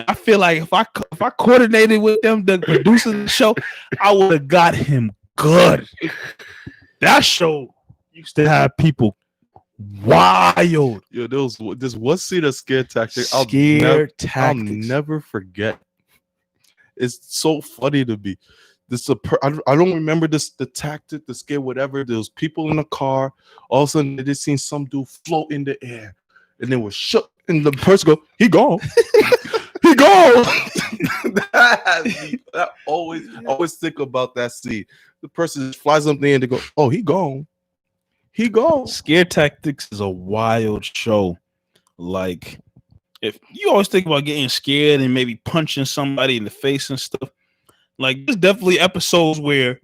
I feel like if I coordinated with them, the producers of the show, I would have got him good. That show used to have people wild. Yo, this one scene of Scare Tactics. I'll never forget. It's so funny to me. I don't remember the tactic, the scare, whatever. There was people in the car. All of a sudden, they just seen some dude float in the air, and they were shook. And the person go, "He gone, he gone." I always think about that scene. The person just flies up there and they go, "Oh, he gone, he gone." Scare Tactics is a wild show. Like, if you always think about getting scared and maybe punching somebody in the face and stuff. Like, there's definitely episodes where,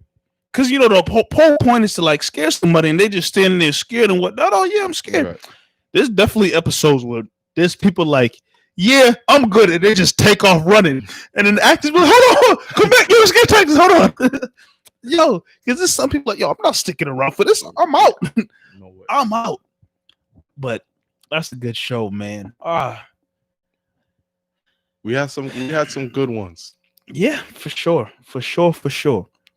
because, you know, the whole point is to, like, scare somebody and they just standing there scared and whatnot. Oh, yeah, I'm scared. Right. There's definitely episodes where there's people like, yeah, I'm good. And they just take off running. And then the actors be like, hold on, come back. Yo, Scare Tactics, hold on. Yo, because there's some people like, yo, I'm not sticking around for this. I'm out. No way. I'm out. But that's a good show, man. We had some good ones. Yeah, for sure.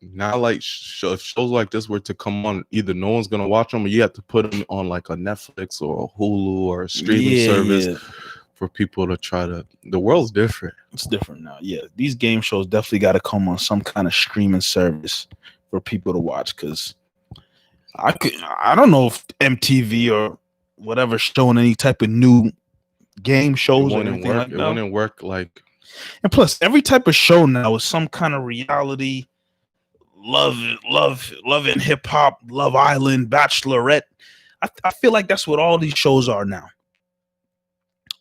Now, like shows like this were to come on, either no one's gonna watch them, or you have to put them on like a Netflix or a Hulu or a streaming service for people to try to. The world's different. It's different now. Yeah, these game shows definitely got to come on some kind of streaming service for people to watch. Because I don't know if MTV or whatever showing any type of new game shows or anything like that. It wouldn't work like. And plus, every type of show now is some kind of reality, love and hip hop, Love Island, Bachelorette. I feel like that's what all these shows are now.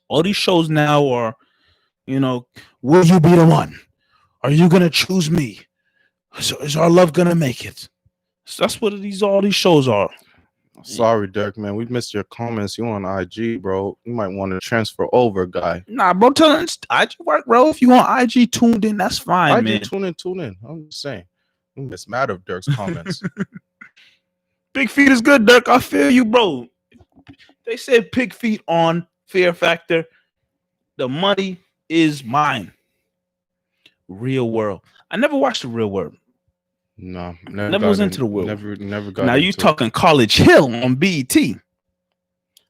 All these shows now are, you know, will you be the one? Are you gonna choose me? Is our love gonna make it? So that's what all these shows are. Sorry, Dirk, man. We missed your comments. You on IG, bro. You might want to transfer over, guy. Nah, bro. Tell us IG work, bro. If you want IG tuned in, that's fine, man. Tune in. I'm just saying. I'm just mad of Dirk's comments. Pig feet is good, Dirk. I feel you, bro. They said pig feet on Fear Factor. The money is mine. Real World. I never watched The Real World. No, never was into The World. Never got. Now you talking College Hill on BET.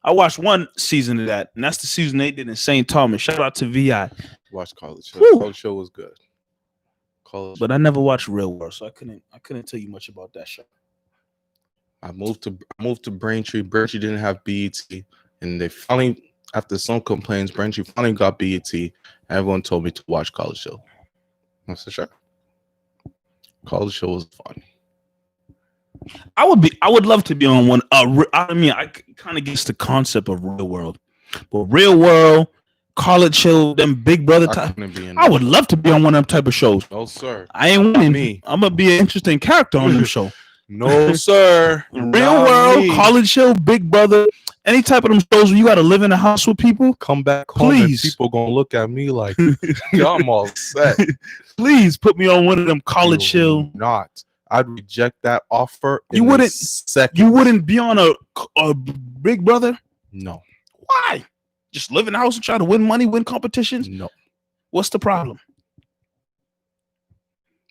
I watched one season of that, and that's the season they did in St. Thomas. Shout out to VI. Watch College Show. Woo. College Show was good. College. But I never watched Real World, so I couldn't tell you much about that show. I moved to Braintree. Braintree didn't have BET, and they finally, after some complaints, Braintree finally got BET. Everyone told me to watch College Show. I said, sure. College Show was fun. I would love to be on one. I mean, I kind of gets the concept of Real World, but Real World, College Show, them Big Brother type. I would love to be on one of them type of shows. No, sir. I ain't winning. Me. I'm gonna be an interesting character on them show. No, sir. Real World, College Show, Big Brother, any type of them shows where you got to live in a house with people. Come back home, please. And people gonna look at me like, I'm all set. Please put me on one of them College Show. Not. I'd reject that offer. You wouldn't. You wouldn't be on a Big Brother. No. Why? Just live in the house and try to win money, win competitions. No. What's the problem?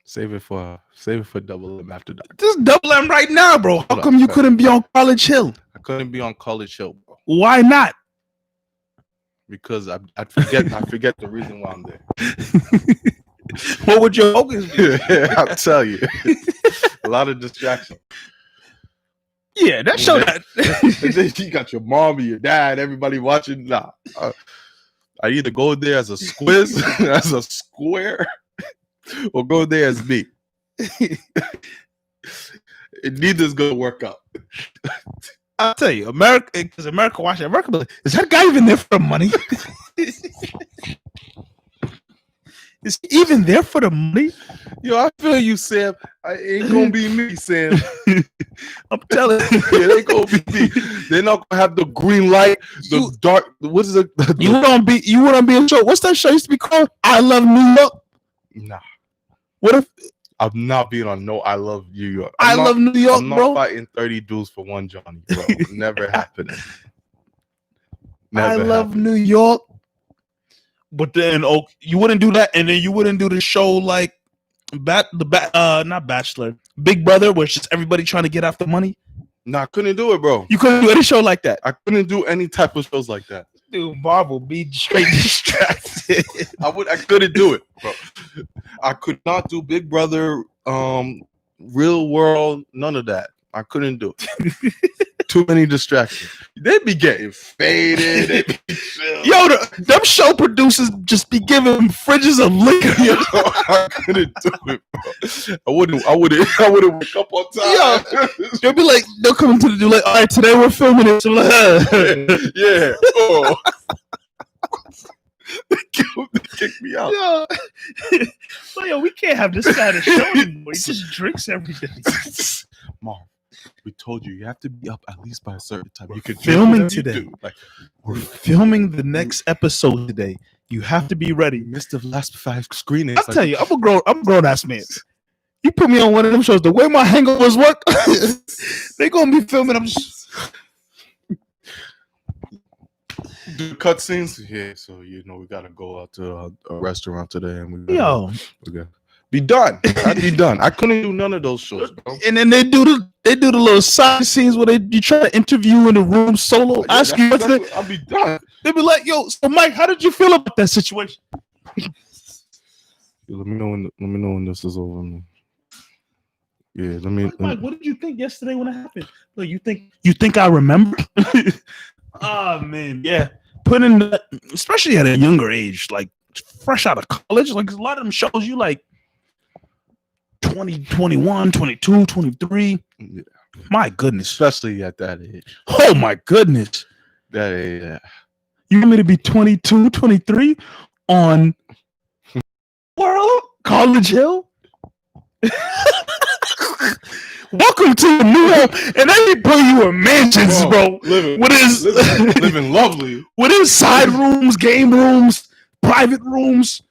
Save it for Double M after that. This is Double M right now, bro. How come you couldn't be on College Hill? I couldn't be on College Hill, bro. Why not? Because I forget the reason why I'm there. What would your focus be? I'll tell you. A lot of distraction. Yeah, that show that. You got your mom and your dad, everybody watching. Nah. I either go there as a squiz, as a square, or go there as me. Neither's gonna work out. I'll tell you, America, because America watching America, is that guy even there for the money? Is he even there for the money? Yo, I feel you, Sam. It ain't gonna be me, Sam. I'm telling you, it ain't gonna be me. They're not gonna have the green light, the dark. What is it? You wouldn't be a show. What's that show used to be called? I Love New York. Nah. What if I'm not being on no I Love New York? I Love New York, I'm bro. not fighting 30 dudes for one Johnny, bro. Never happening. I Love New York. But then, you wouldn't do that, and then you wouldn't do the show like not Bachelor, Big Brother, where it's just everybody trying to get after money. No, I couldn't do it, bro. You couldn't do any show like that. I couldn't do any type of shows like that. Dude, Marv will be straight distracted. I couldn't do it, bro. I could not do Big Brother, Real World, none of that. I couldn't do it. Too many distractions. They'd be getting faded. They'd be yo, them show producers just be giving them fridges of liquor. Yo, I couldn't do it, bro. I wouldn't wake up on time. Yo, they'll come into the do like, all right, today we're filming it. So like, yeah. Oh. They kick me out. Yo, we can't have this kind of show anymore. He just drinks every day. Marv, we told you have to be up at least by a certain time. You could filming today. We're filming the next episode today. You have to be ready. Missed the last 5 screenings. I'll tell you, I'm a grown ass man. You put me on one of them shows, the way my hangovers work, they gonna be filming. I'm just do cutscenes. Yeah, so we gotta go out to a restaurant today, and we gotta be done. I'd be done. I couldn't do none of those shows, bro. And then they do the little side scenes where you try to interview in the room solo. Ask you I'll be done. They be like, yo, so Mike, how did you feel about that situation? Let me know when this is over. Yeah, Mike, what did you think yesterday when it happened? Look, you think I remember? Oh man, yeah. Putting that, especially at a younger age, like fresh out of college, like a lot of them shows you like 20, 21, 22, 23. Yeah. My goodness. Especially at that age. Oh my goodness. That age, yeah. You want me to be 22, 23 on World College Hill? Welcome to New York, and they put you in mansions, bro. Living lovely. With his side rooms, game rooms, private rooms.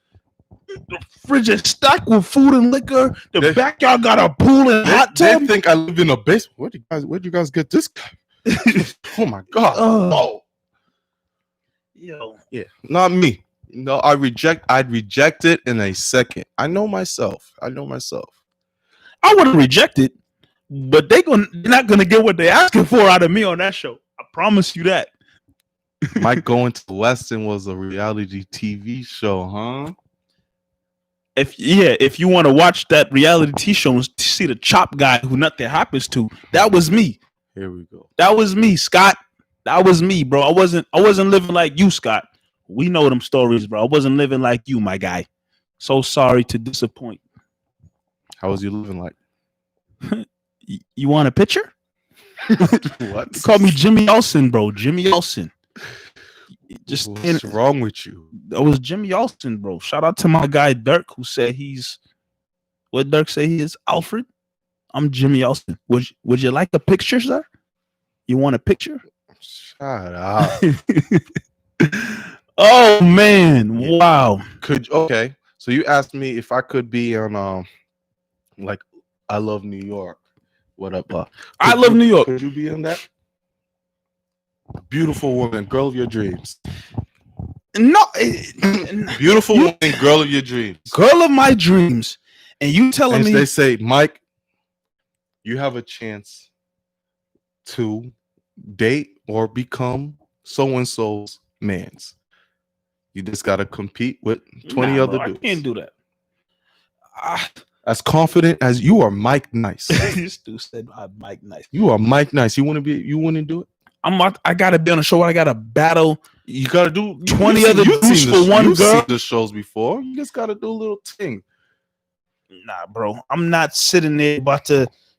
The fridge is stocked with food and liquor. The backyard got a pool and hot tub. They think I live in a basement. Where'd you guys get this guy? Oh my god. Yo. Yeah, not me. No, I'd reject it in a second. I know myself. I wouldn't reject it, but they're not gonna get what they're asking for out of me on that show. I promise you that. Mike Going to Weston was a reality TV show, huh? If you want to watch that reality TV show and see the chop guy who nothing happens to, that was me. Here we go. That was me, Scott. That was me, bro. I wasn't living like you, Scott. We know them stories, bro. I wasn't living like you, my guy. So sorry to disappoint. How was you living like? You want a picture? What? You called me Jimmy Olsen, bro. Jimmy Olsen. Just What's wrong with you? That was Jimmy Olsen, bro. Shout out to my guy Dirk, who said what Dirk say he is? Alfred. I'm Jimmy Olsen. Would you like a picture, sir? You want a picture? Shut up. Oh man! Wow. Okay? So you asked me if I could be on like I Love New York. What up? I Love New York. Could you be on that? Beautiful woman, girl of your dreams. No, Beautiful woman, girl of your dreams. Girl of my dreams. And you telling me they say, Mike, you have a chance to date or become so-and-so's man's. You just got to compete with 20 other dudes. I can't do that. As confident as you are, Mike Nice. This dude said, Mike Nice. You are Mike Nice. You wouldn't do it? I gotta be on a show where I gotta battle. You gotta do 20 other dudes for one girl. You've seen the shows before. You just gotta do a little thing. Nah, bro. I'm not sitting there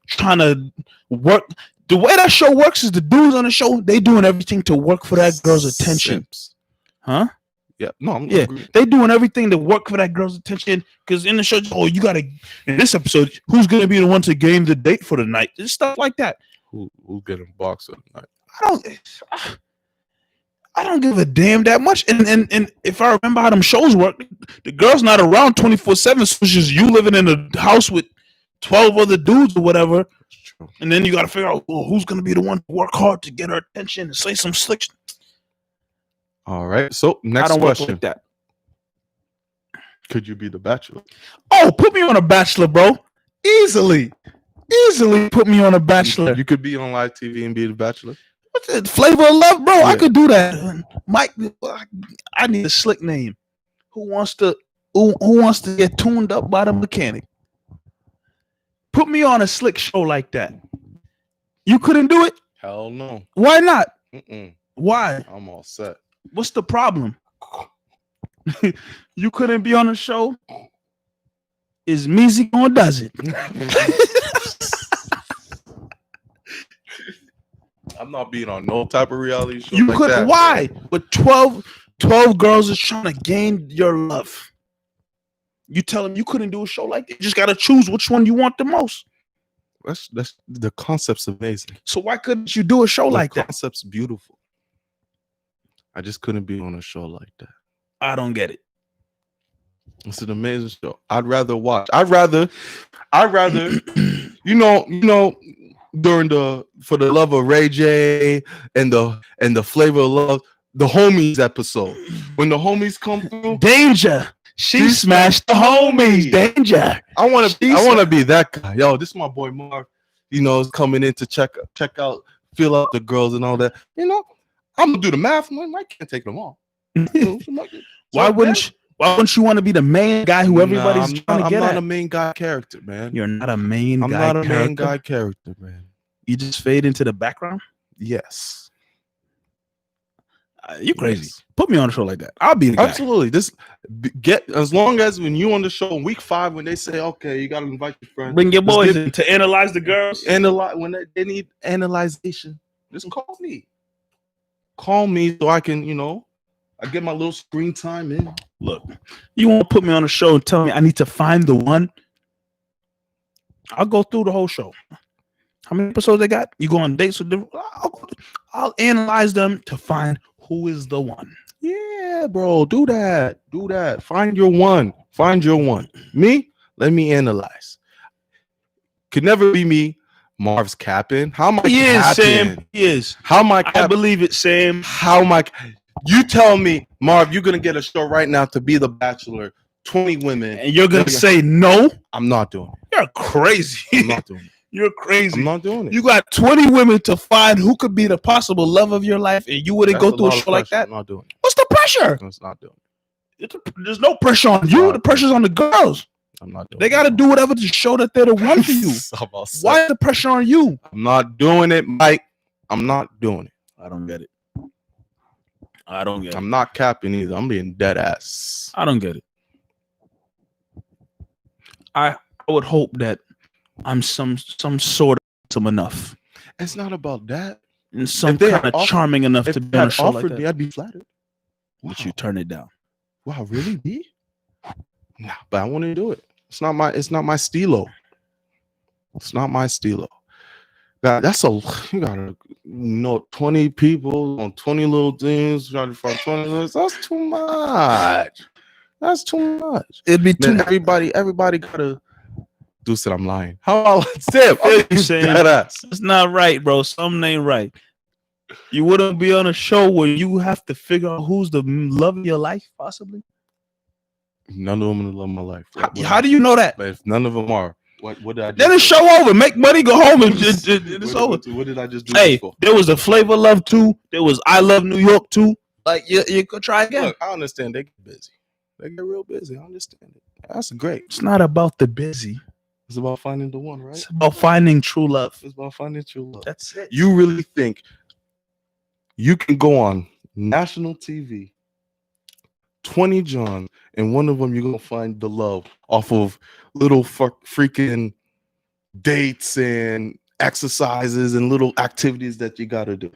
trying to work. The way that show works is the dudes on the show, they doing everything to work for that girl's attention. Simps. Huh? Yeah. No, they doing everything to work for that girl's attention. Because in the show, you gotta in this episode, who's gonna be the one to game the date for the night? Just stuff like that. Who's getting boxed at night? I don't give a damn that much. And if I remember how them shows work, the girl's not around 24/7. So it's just you living in a house with 12 other dudes or whatever. And then you got to figure out who's going to be the one to work hard to get her attention and say some slick. All right. So next question. Work like that. Could you be the Bachelor? Oh, put me on a Bachelor, bro. Easily put me on a Bachelor. You could be on live TV and be the Bachelor. What's it? Flavor of Love, bro. Yeah. I could do that. Mike, I need a slick name. Who wants to get tuned up by the mechanic? Put me on a slick show like that. You couldn't do it? Hell no. Why not? Mm-mm. Why? I'm all set. What's the problem? You couldn't be on a show? Is Meezy or does it? I'm not being on no type of reality show. You could. Why? But 12 girls is trying to gain your love. You tell them you couldn't do a show like that. You just got to choose which one you want the most. That's the concept's amazing. So why couldn't you do a show like that? The concept's beautiful. I just couldn't be on a show like that. I don't get it. It's an amazing show. I'd rather watch. I'd rather, you know, during For the Love of Ray J and the Flavor of Love, the Homies episode. When the homies come through. Danger. She smashed the homies. Danger. I want to be that guy. Yo, this is my boy Marv. You know, is coming in to check out, feel out the girls and all that. You know, I'm gonna do the math. I can't take them all. Why wouldn't you want to be the main guy who everybody's trying to get at? I'm not a main guy character, man. You're not a main guy character? I'm not a main guy character, man. You just fade into the background? Yes. You're crazy. Yes. Put me on a show like that. I'll be the guy. Absolutely. As long as when you on the show in week 5, when they say, okay, you got to invite your friends. Bring your boys in to analyze the girls. When they need analyzation, just call me. Call me so I can, I get my little screen time in. Look, you want to put me on a show and tell me I need to find the one? I'll go through the whole show. How many episodes they got? You go on dates with them? I'll analyze them to find who is the one. Yeah, bro. Do that. Find your one. Me? Let me analyze. Could never be me. Marv's capping. How am I capping? Sam. He is. How am I capping? I believe it, Sam. How am I? You tell me, Marv, you're going to get a show right now to be the Bachelor. 20 women. And you're going to say no? I'm not doing it. You're crazy. I'm not doing it. You're crazy. I'm not doing it. You got 20 women to find who could be the possible love of your life, and you wouldn't go through a show like that? I'm not doing it. What's the pressure? It's not doing it. There's no pressure on you. The pressure's on the girls. I'm not doing it. They got to do whatever to show that they're the one for you. Why is the pressure on you? I'm not doing it, Mike. I'm not doing it. I don't get it. I don't get it. I'm not capping either. I'm being dead ass. I don't get it. I would hope that I'm some sort of enough. It's not about that. And some kind of charming enough to be on a show like that. Me, I'd be flattered. Wow. But you turn it down. Wow, really? B? Nah, but I want to do it. It's not my stilo. It's not my stilo. That's you gotta 20 people on 20 little things, trying to find 20 little. That's too much. That's too much. It'd be too much. Everybody gotta do it. I'm lying. How about Tip? It's not right, bro. Something ain't right. You wouldn't be on a show where you have to figure out who's the love of your life, possibly. None of them are the love of my life. How do you know that? But if none of them are, what did I do? Then it's show over. Make money, go home, and it's over. What did I just do? Hey, there was the Flavor Love 2. There was I Love New York 2. Like you could try again. Look, I understand they get busy. They get real busy. I understand it. That's great. It's not about the busy. It's about finding the one, right? It's about finding true love. It's about finding true love. That's it. You really think you can go on national TV, 20 John, and one of them you're gonna find the love off of little freaking dates and exercises and little activities that you gotta do.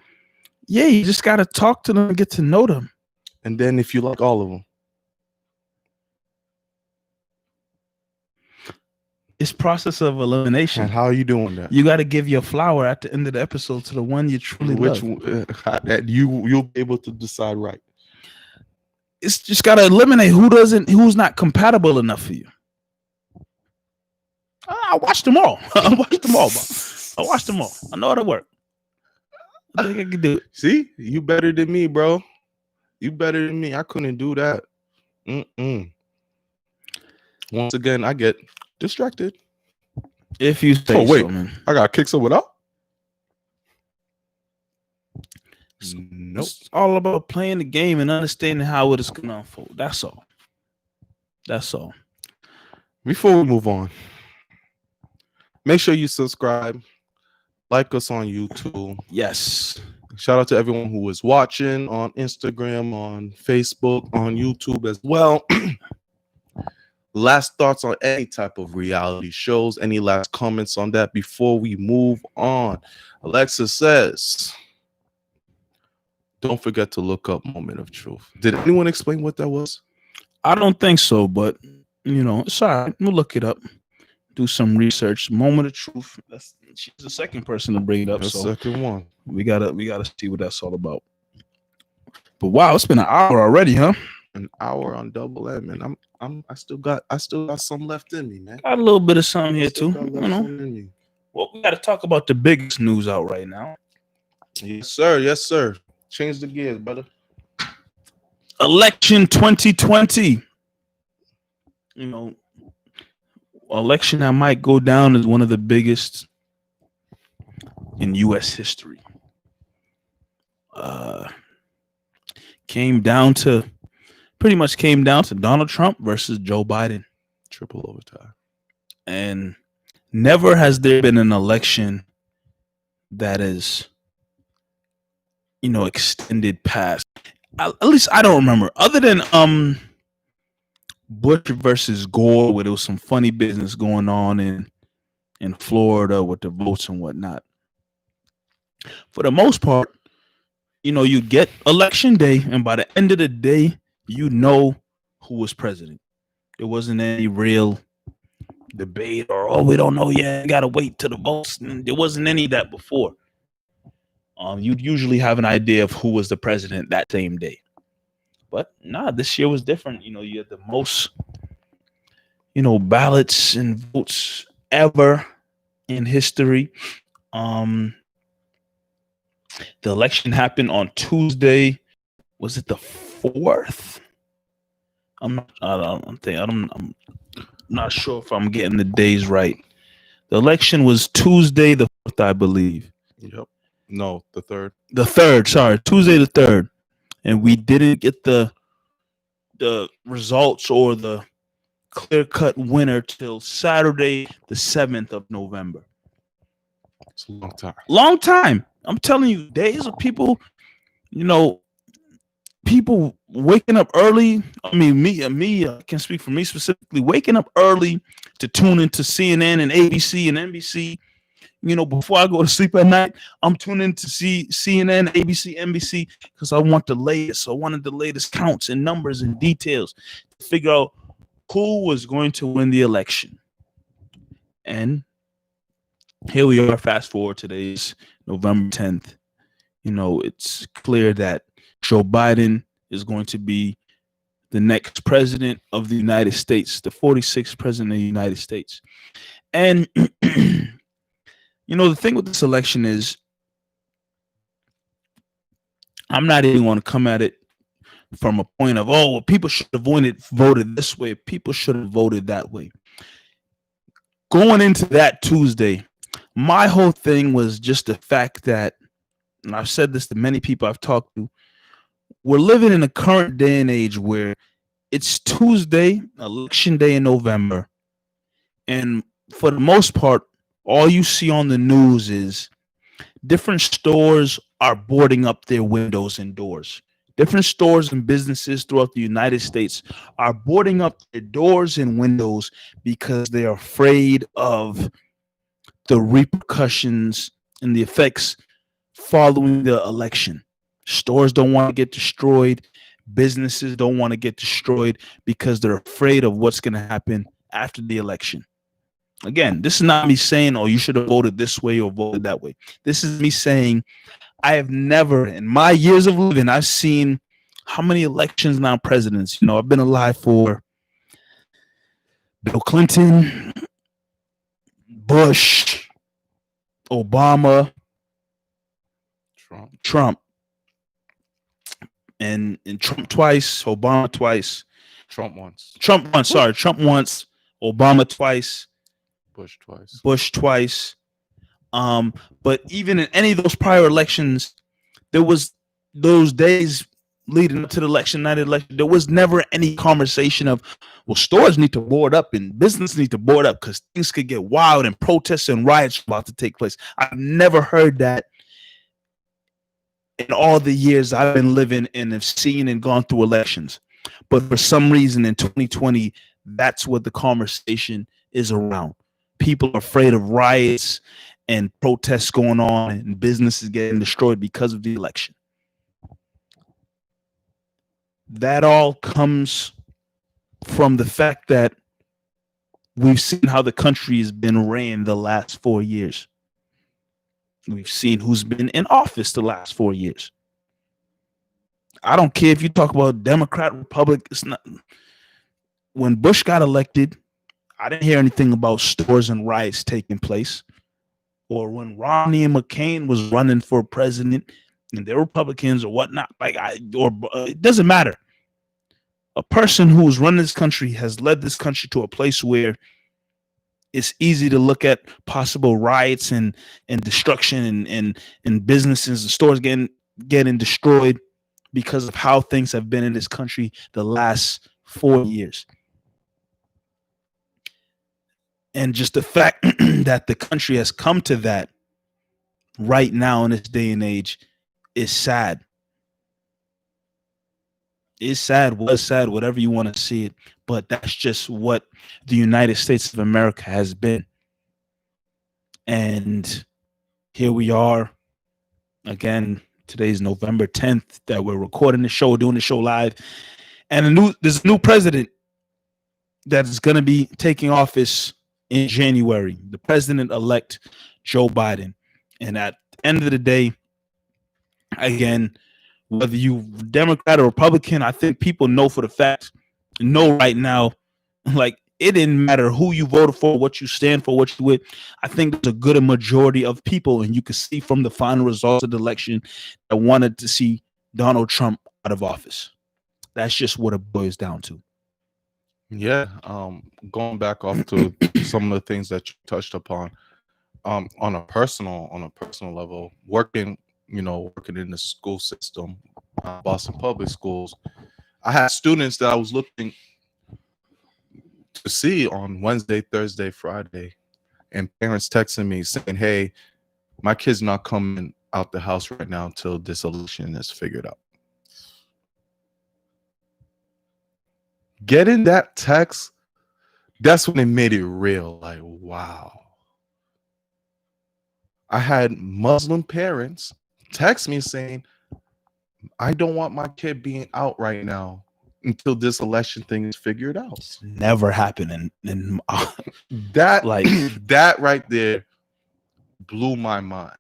Yeah, you just gotta talk to them and get to know them. And then if you like all of them, it's process of elimination. And how are you doing that? You got to give your flower at the end of the episode to the one you truly love. That you'll be able to decide right. It's just got to eliminate who's not compatible enough for you. I'll watch them all. I'll watch them all, bro. I'll watch them all. I know how to work. I think I can do it. See, you better than me, bro. You better than me. I couldn't do that. Once again, I get distracted. If you say wait, so, man. I gotta kick someone out. Nope. It's all about playing the game and understanding how it is gonna unfold. That's all. That's all. Before we move on, make sure you subscribe, like us on YouTube. Yes. Shout out to everyone who is watching on Instagram, on Facebook, on YouTube as well. Last thoughts on any type of reality shows? Any last comments on that before we move on? Alexa says, don't forget to look up Moment of Truth. Did anyone explain what that was? I don't think so, but it's all right. We'll look it up. Do some research. Moment of Truth. She's the second person to bring it up. The second one. We gotta see what that's all about. But wow, it's been an hour already, huh? An hour on Double M, and I still got some left in me, man. Got a little bit of something here too. Well, we got to talk about the biggest news out right now. Yes, sir. Yes, sir. Change the gears, brother. Election 2020. Election that might go down as one of the biggest in U.S. history. Pretty much came down to Donald Trump versus Joe Biden. Triple overtime. And never has there been an election that is, extended past. At least I don't remember. Other than Bush versus Gore, where there was some funny business going on in Florida with the votes and whatnot. For the most part, you get election day, and by the end of the day, who was president. There wasn't any real debate or, we don't know yet, gotta wait till the votes. There wasn't any of that before. You'd usually have an idea of who was the president that same day. But this year was different. You had the most, ballots and votes ever in history. The election happened on Tuesday. Was it the 4th? I'm not sure if I'm getting the days right. The election was Tuesday the 4th, I believe. Yep. No, the 3rd. The 3rd, sorry, Tuesday the 3rd. And we didn't get the results or the clear-cut winner till Saturday the 7th of November. It's a long time. Long time. I'm telling you, days of people, people waking up early. I mean, me, I can speak for me specifically, waking up early to tune into CNN and ABC and NBC. Before I go to sleep at night, I'm tuning in to see CNN, ABC, NBC, because I want the latest. I wanted the latest counts and numbers and details to figure out who was going to win the election. And here we are, fast forward, today's November 10th. It's clear that Joe Biden is going to be the next president of the United States, the 46th president of the United States. And, the thing with this election is I'm not even going to come at it from a point of, people should have voted this way. People should have voted that way. Going into that Tuesday, my whole thing was just the fact that, and I've said this to many people I've talked to, we're living in a current day and age where it's Tuesday, election day in November, and for the most part, all you see on the news is different stores are boarding up their windows and doors. Different stores and businesses throughout the United States are boarding up their doors and windows because they're afraid of the repercussions and the effects following the election. Stores don't want to get destroyed. Businesses don't want to get destroyed because they're afraid of what's going to happen after the election. Again, this is not me saying, you should have voted this way or voted that way. This is me saying, I have never, in my years of living, I've seen how many elections now, presidents. I've been alive for Bill Clinton, Bush, Obama, Trump, and Trump twice, Obama twice, Trump once, Obama twice, Bush twice. But even in any of those prior elections, there was those days leading up to the election, night of the election, there was never any conversation of, stores need to board up and business need to board up because things could get wild and protests and riots about to take place. I've never heard that in all the years I've been living and have seen and gone through elections. But for some reason in 2020, that's what the conversation is around. People are afraid of riots and protests going on and businesses getting destroyed because of the election. That all comes from the fact that we've seen how the country has been ran the last 4 years. We've seen who's been in office the last 4 years. I don't care if you talk about Democrat, Republic. It's not. When Bush got elected, I didn't hear anything about stores and riots taking place. Or when Romney and McCain was running for president and they're Republicans or whatnot. It doesn't matter. A person who's run this country has led this country to a place where it's easy to look at possible riots and destruction and businesses and stores getting destroyed because of how things have been in this country the last 4 years. And just the fact that the country has come to that right now in this day and age is sad. It's sad, was sad, whatever you want to see it. But that's just what the United States of America has been. And here we are. Again, today's November 10th that we're recording the show, doing the show live. And there's a new president that is going to be taking office in January, the president-elect Joe Biden. And at the end of the day, again, whether you Democrat or Republican, I think people know right now, like, it didn't matter who you voted for, what you stand for, what you with. I think there's a good majority of people, and you can see from the final results of the election, that wanted to see Donald Trump out of office. That's just what it boils down to. Yeah. Going back off to some of the things that you touched upon, on a personal level, working in the school system, Boston Public Schools, I had students that I was looking to see on Wednesday, Thursday, Friday, and parents texting me saying, "Hey, my kid's not coming out the house right now until this election is figured out." Getting that text, that's when it made it real. Like, wow. I had Muslim parents text me saying, "I don't want my kid being out right now until this election thing is figured out." It's never happened in That like that right there blew my mind.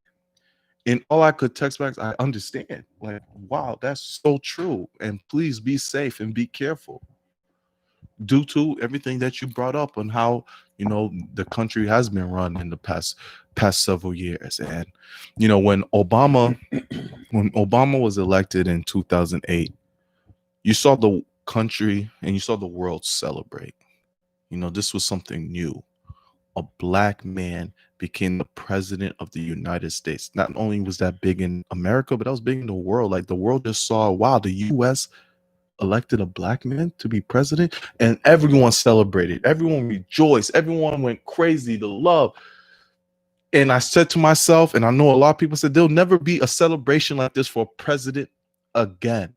And all I could text back, I understand. Like, wow, that's so true. And please be safe and be careful. Due to everything that you brought up on how the country has been run in the past several years. And when Obama was elected in 2008, you saw the country and you saw the world celebrate. This was something new. A black man became the president of the United States. Not only was that big in America, but that was big in the world. Like, the world just saw, wow, the US elected a black man to be president, and everyone celebrated. Everyone rejoiced. Everyone went crazy to love. And I said to myself, and I know a lot of people said, there'll never be a celebration like this for a president again.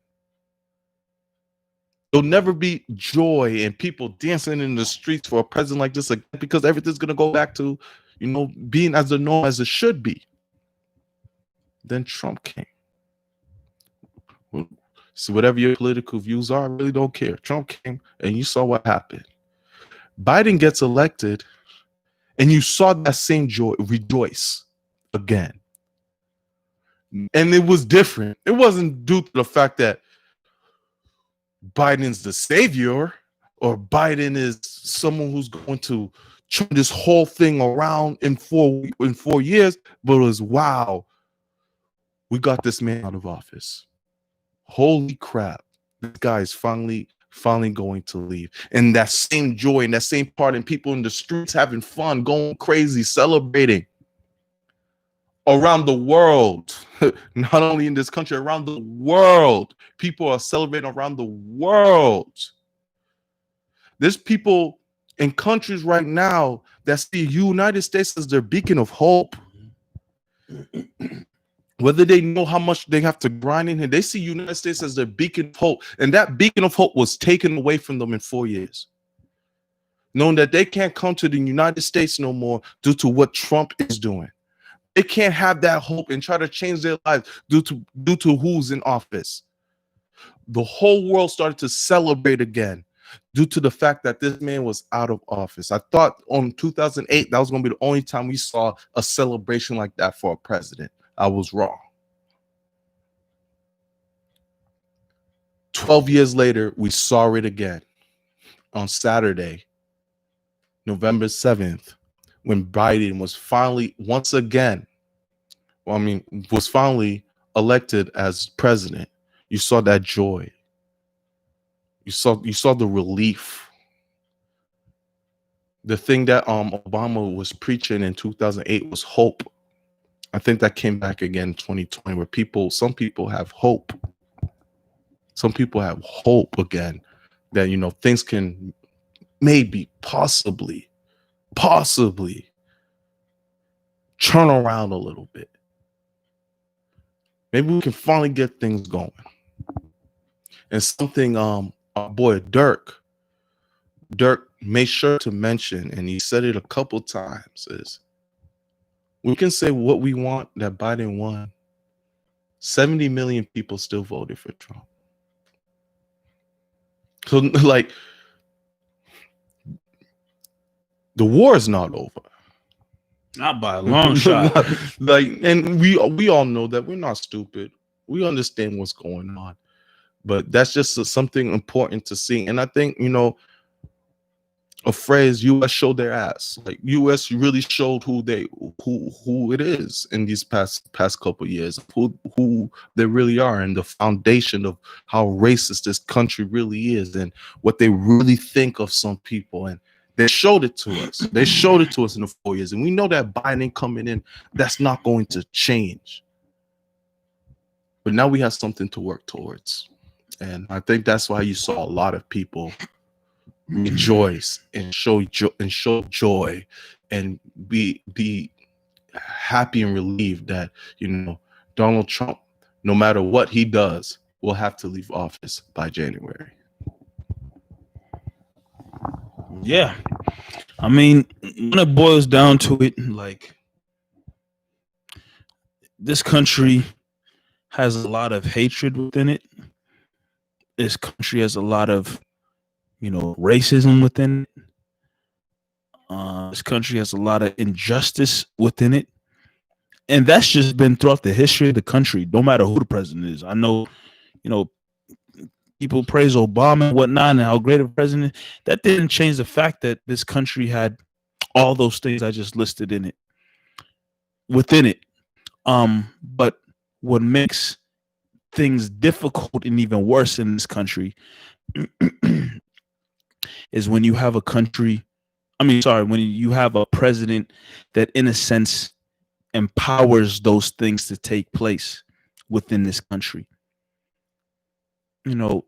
There'll never be joy and people dancing in the streets for a president like this again, because everything's going to go back to, being as the norm as it should be. Then Trump came. So whatever your political views are, I really don't care. Trump came, and you saw what happened. Biden gets elected, and you saw that same joy rejoice again. And it was different. It wasn't due to the fact that Biden's the savior or Biden is someone who's going to turn this whole thing around in 4 years, but it was, wow, we got this man out of office. Holy crap, this guy is finally going to leave. And that same joy and that same part, and people in the streets having fun, going crazy, celebrating around the world. Not only in this country, around the world. People are celebrating around the world. There's people in countries right now that see the United States as their beacon of hope. Whether they know how much they have to grind in here, they see United States as their beacon of hope. And that beacon of hope was taken away from them in 4 years. Knowing that they can't come to the United States no more due to what Trump is doing. They can't have that hope and try to change their lives due to who's in office. The whole world started to celebrate again due to the fact that this man was out of office. I thought on 2008, that was going to be the only time we saw a celebration like that for a president. I was wrong. 12 years later, we saw it again on Saturday, November 7th, when Biden was finally, once again, was finally elected as president. You saw that joy. You saw the relief. The thing that Obama was preaching in 2008 was hope. I think that came back again in 2020, where some people have hope. Some people have hope again that, things can maybe, possibly turn around a little bit. Maybe we can finally get things going. And something our boy Dirk made sure to mention, and he said it a couple times, is we can say what we want that Biden won. 70 million people still voted for Trump. So, like, the war is not over. not by a long shot. And we all know that. We're not stupid. We understand what's going on. But that's just something important to see. And I think, a phrase, U.S. showed their ass. Like U.S. really showed who it is in these past couple years, who they really are, and the foundation of how racist this country really is, and what they really think of some people. And they showed it to us. They showed it to us in the 4 years, and we know that Biden coming in, that's not going to change. But now we have something to work towards, and I think that's why you saw a lot of people rejoice and show joy and be happy and relieved that, you know, Donald Trump, no matter what he does, will have to leave office by January. Yeah, I mean, when it boils down to it, like, this country has a lot of hatred within it. This country has a lot of, you know, racism within it. This country has a lot of injustice within it. And that's just been throughout the history of the country, no matter who the president is. I know, you know, people praise Obama and whatnot and how great a president. That didn't change the fact that this country had all those things I just listed in it, within it. But what makes things difficult and even worse in this country is when you have a country, when you have a president that, in a sense, empowers those things to take place within this country. You know,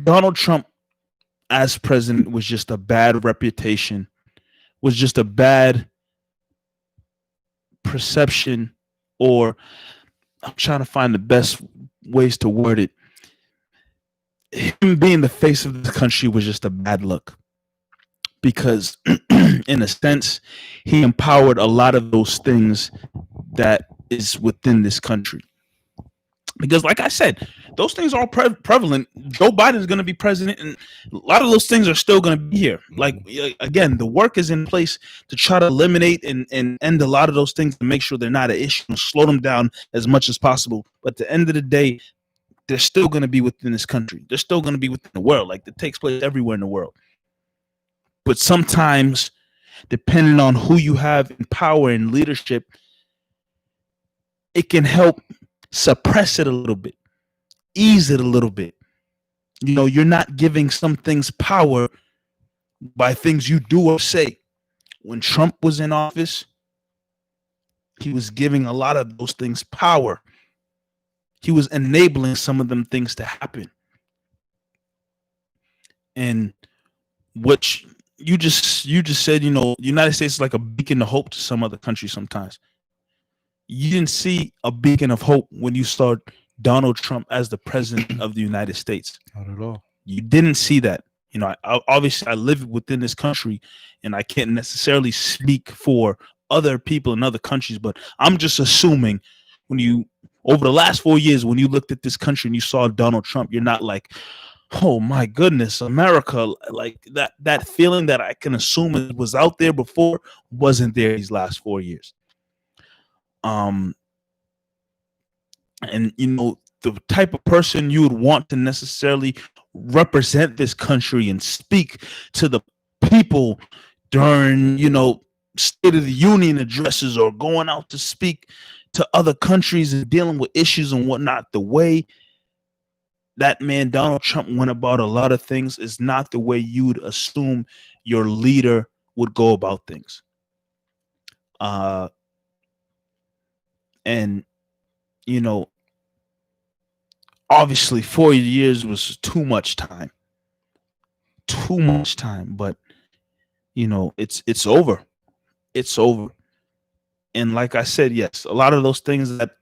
Donald Trump as president was just a bad reputation, was just a bad perception, or I'm trying to find the best ways to word it. Him being the face of the country was just a bad look, because in a sense, he empowered a lot of those things that is within this country. Because, like I said, those things are all prevalent. Joe Biden is going to be president, and a lot of those things are still going to be here. Like, again, the work is in place to try to eliminate and end a lot of those things to make sure they're not an issue and slow them down as much as possible. But at the end of the day, they're still going to be within this country. They're still going to be within the world. Like, it takes place everywhere in the world. But sometimes, depending on who you have in power and leadership, it can help suppress it a little bit, ease it a little bit. You know, you're not giving some things power by things you do or say. When Trump was in office, he was giving a lot of those things power. He was enabling some of them things to happen. And what you just said, you know, the United States is like a beacon of hope to some other countries sometimes. You didn't see a beacon of hope when you saw Donald Trump as the president of the United States. Not at all. You didn't see that. You know, obviously I live within this country, and I can't necessarily speak for other people in other countries, but I'm just assuming when you, over the last 4 years, when you looked at this country and you saw Donald Trump, you're not like, oh my goodness, America, like that feeling that I can assume it was out there before wasn't there these last 4 years. And you know, the type of person you would want to necessarily represent this country and speak to the people during, you know, State of the Union addresses or going out to speak to other countries and dealing with issues and whatnot, the way that man Donald Trump went about a lot of things is not the way you would assume your leader would go about things. And you know, obviously 4 years was too much time, but you know, it's over. And like I said, yes, a lot of those things that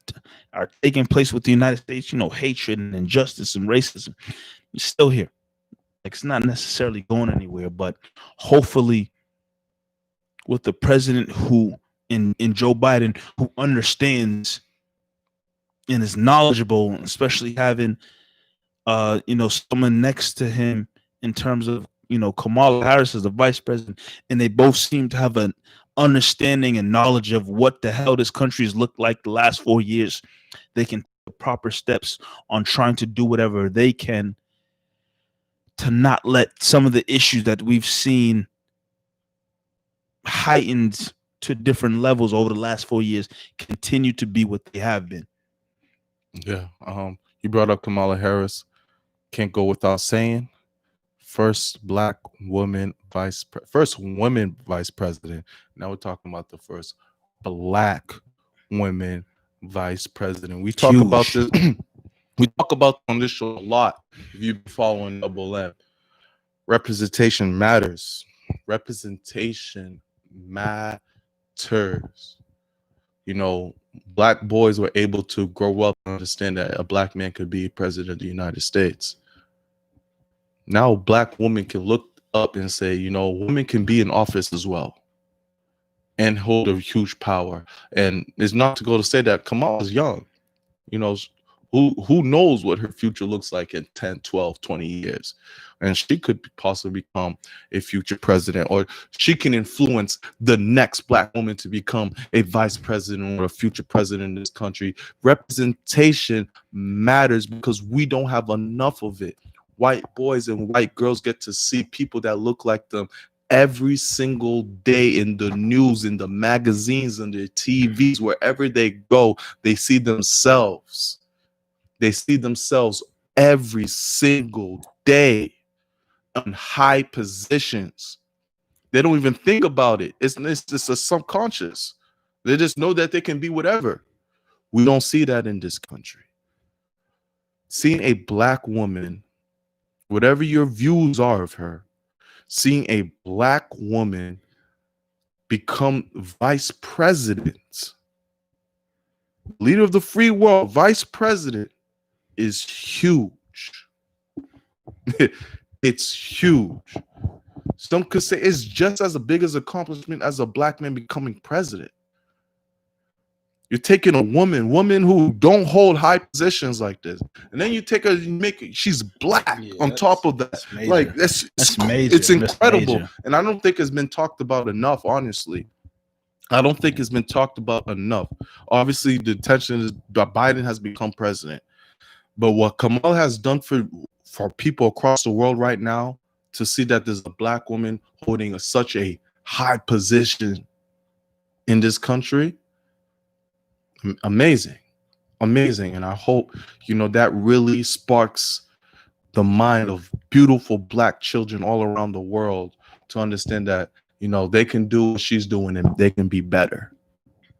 are taking place with the United States, you know, hatred and injustice and racism, is still here. Like, it's not necessarily going anywhere, but hopefully with the president who in Joe Biden, who understands and is knowledgeable, especially having you know, someone next to him in terms of, you know, Kamala Harris as the vice president, and they both seem to have an understanding and knowledge of what the hell this country has looked like the last 4 years. They can take proper steps on trying to do whatever they can to not let some of the issues that we've seen heightened to different levels over the last 4 years continue to be what they have been. Yeah. You brought up Kamala Harris. Can't go without saying. First woman vice president. Now we're talking about the first black women vice president. We talk about this. We talk about on this show a lot. If you've been following Double M, representation matters. Representation matters. You know, black boys were able to grow up and understand that a black man could be president of the United States. Now, black women can look up and say, you know, women can be in office as well and hold a huge power. And it's not to go to say that Kamala's young. You know, who knows what her future looks like in 10, 12, 20 years. And she could possibly become a future president, or she can influence the next black woman to become a vice president or a future president in this country. Representation matters because we don't have enough of it. White boys and white girls get to see people that look like them every single day in the news, in the magazines, and the TVs. Wherever they go, they see themselves. They see themselves every single day in high positions. They don't even think about it. It's a subconscious. They just know that they can be whatever. We don't see that in this country. Seeing a black woman, whatever your views are of her, seeing a black woman become vice president, leader of the free world, vice president, is huge. It's huge. Some could say it's just as big as accomplishment as a black man becoming president. You're taking a woman who don't hold high positions like this, and then you take her, she's black on top of that. Like that's major. It's incredible, major. And I don't think it's been talked about enough. Honestly, I don't think it's been talked about enough. Obviously, the attention is that Biden has become president, but what Kamala has done for people across the world right now, to see that there's a black woman holding such a high position in this country. Amazing. And I hope, that really sparks the mind of beautiful black children all around the world to understand that, they can do what she's doing and they can be better.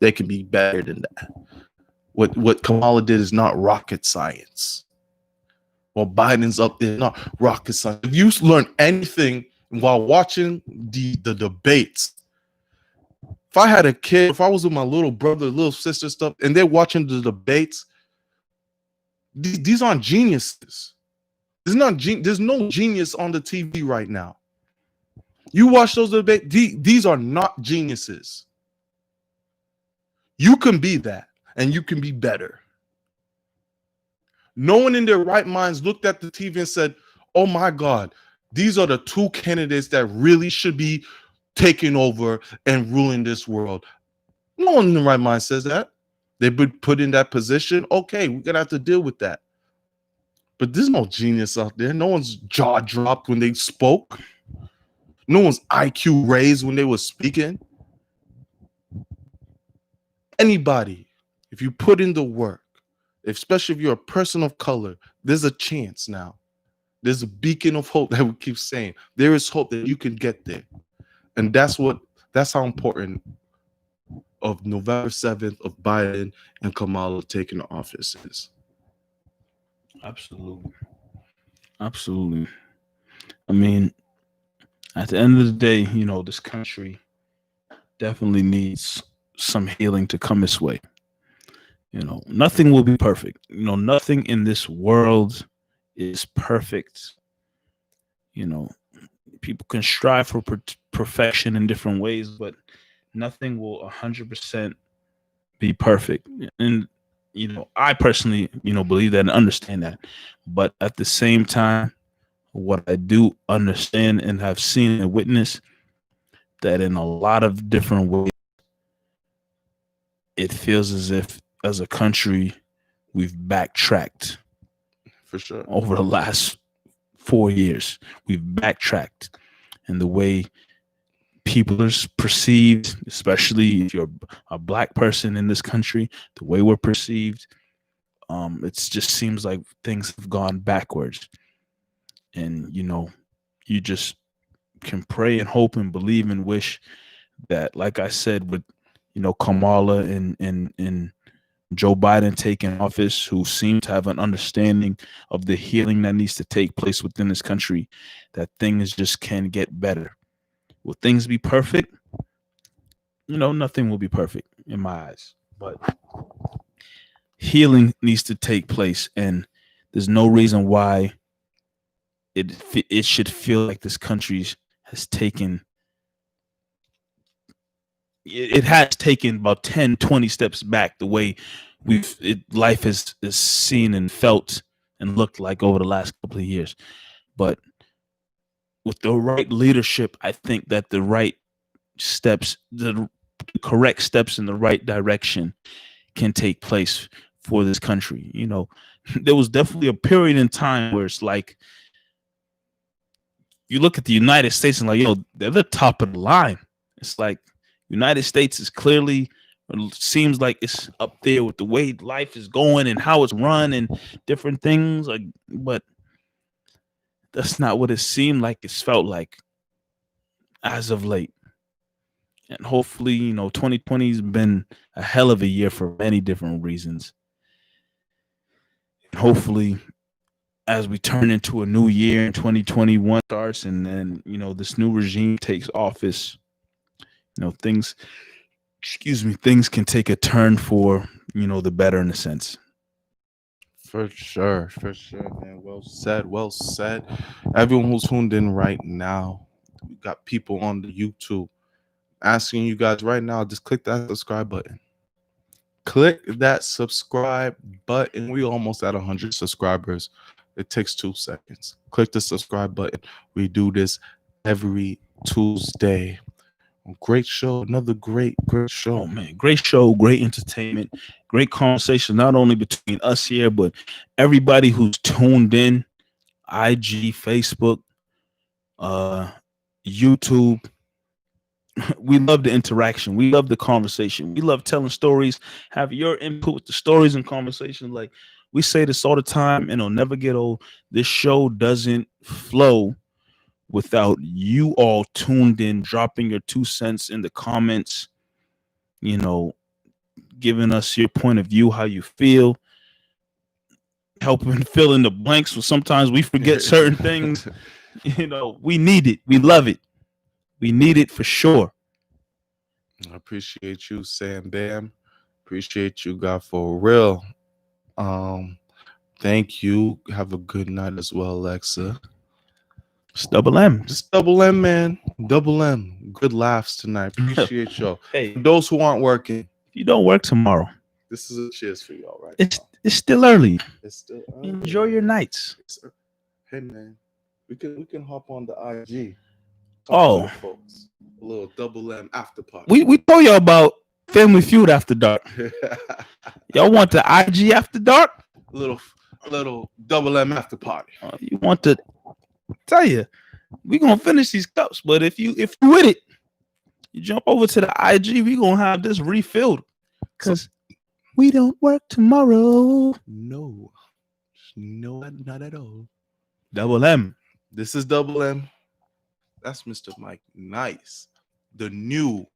They can be better than that. What Kamala did is not rocket science. Well, Biden's up there, not rocket science. If you learn anything while watching the debates, if I had a kid, if I was with my little brother, little sister stuff, and they're watching the debates, these aren't geniuses. There's no genius on the TV right now. You watch those debates, these are not geniuses. You can be that, and you can be better. No one in their right minds looked at the TV and said, oh my God, these are the two candidates that really should be taking over and ruling this world. No one in the right mind says that. They've been put in that position. Okay, we're going to have to deal with that. But there's no genius out there. No one's jaw dropped when they spoke. No one's IQ raised when they were speaking. Anybody, if you put in the work, especially if you're a person of color, there's a chance now. There's a beacon of hope that we keep saying. There is hope that you can get there. And that's how important of November 7th of Biden and Kamala taking office is. Absolutely. I mean, at the end of the day, this country definitely needs some healing to come its way. Nothing will be perfect. Nothing in this world is perfect. People can strive for perfection in different ways, but nothing will 100% be perfect. And, I personally, believe that and understand that. But at the same time, what I do understand and have seen and witnessed, that in a lot of different ways, it feels as if, as a country, we've backtracked for sure over the last 4 years. We've backtracked, and the way people are perceived, especially if you're a black person in this country, the way we're perceived, it just seems like things have gone backwards. And you just can pray and hope and believe and wish that, like I said, with Kamala and Joe Biden taking office, who seem to have an understanding of the healing that needs to take place within this country, that things just can get better. Will things be perfect? Nothing will be perfect in my eyes, but healing needs to take place, and there's no reason why it should feel like this country has taken about 10, 20 steps back, the way life is seen and felt and looked like over the last couple of years. But with the right leadership, I think that the right steps, the correct steps in the right direction can take place for this country. There was definitely a period in time where it's like, you look at the United States and like, they're the top of the line. It's like United States is clearly, seems like it's up there with the way life is going and how it's run and different things. But that's not what it seemed like. It's felt like as of late. And hopefully, 2020 has been a hell of a year for many different reasons. And hopefully, as we turn into a new year and 2021 starts, and then this new regime takes office, things can take a turn for the better, in a sense. For sure, man. Well said. Everyone who's tuned in right now, we got people on the YouTube asking you guys right now, just click that subscribe button. We almost at 100 subscribers. It takes 2 seconds. Click the subscribe button. We do this every Tuesday. Great show. Another great show. Oh man, great show, great entertainment, great conversation, not only between us here, but everybody who's tuned in, IG, Facebook, YouTube. We love the interaction. We love the conversation. We love telling stories, have your input with the stories and conversation. Like we say this all the time, and it'll never get old. This show doesn't flow without you all tuned in, dropping your 2 cents in the comments, giving us your point of view, how you feel, helping fill in the blanks. So sometimes we forget certain things. We need it. We love it. We need it for sure. I appreciate you, Sam Bam. Appreciate you, God, for real. Thank you. Have a good night as well, Alexa. Just double M. Just double M, man. Double M. Good laughs tonight. Appreciate y'all. Hey, for those who aren't working, if you don't work tomorrow, this is a cheers for y'all, right? It's still early. It's still early. Enjoy your nights. Hey man, we can hop on the IG. Oh, folks, a little double M after party. We told y'all about Family Feud after dark. Y'all want the IG after dark? A little double M after party. You want to tell you, we gonna finish these cups, but if you with it, you jump over to the IG. We gonna have this refilled because we don't work tomorrow. No, not at all. Double M. This is double M. That's Mr. Mike Nice, the new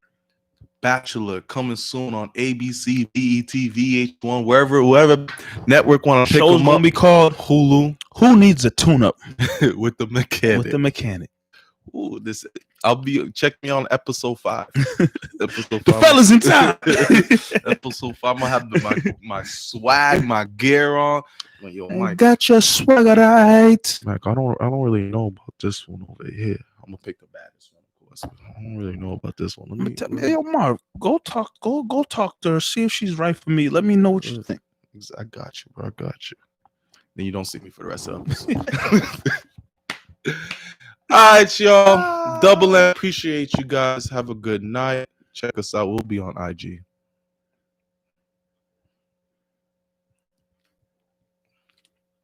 Bachelor, coming soon on ABC, BET, VH1, whoever network want to pick Show's them up. Gonna be called Hulu. Who Needs a Tune-Up? With the mechanic. Ooh, check me on episode 5. The fellas in town. Episode 5. I'm gonna have my swag, my gear on. Yo, Mike, got your swagger right. Mike, I don't really know about this one over here. I'm gonna pick the baddest one, of course. I don't really know about this one. Yo, Marv, go talk to her. See if she's right for me. Let me know what you think. I got you, bro. I got you. Then you don't see me for the rest of the episode. All right, y'all. Double M. Appreciate you guys. Have a good night. Check us out. We'll be on IG.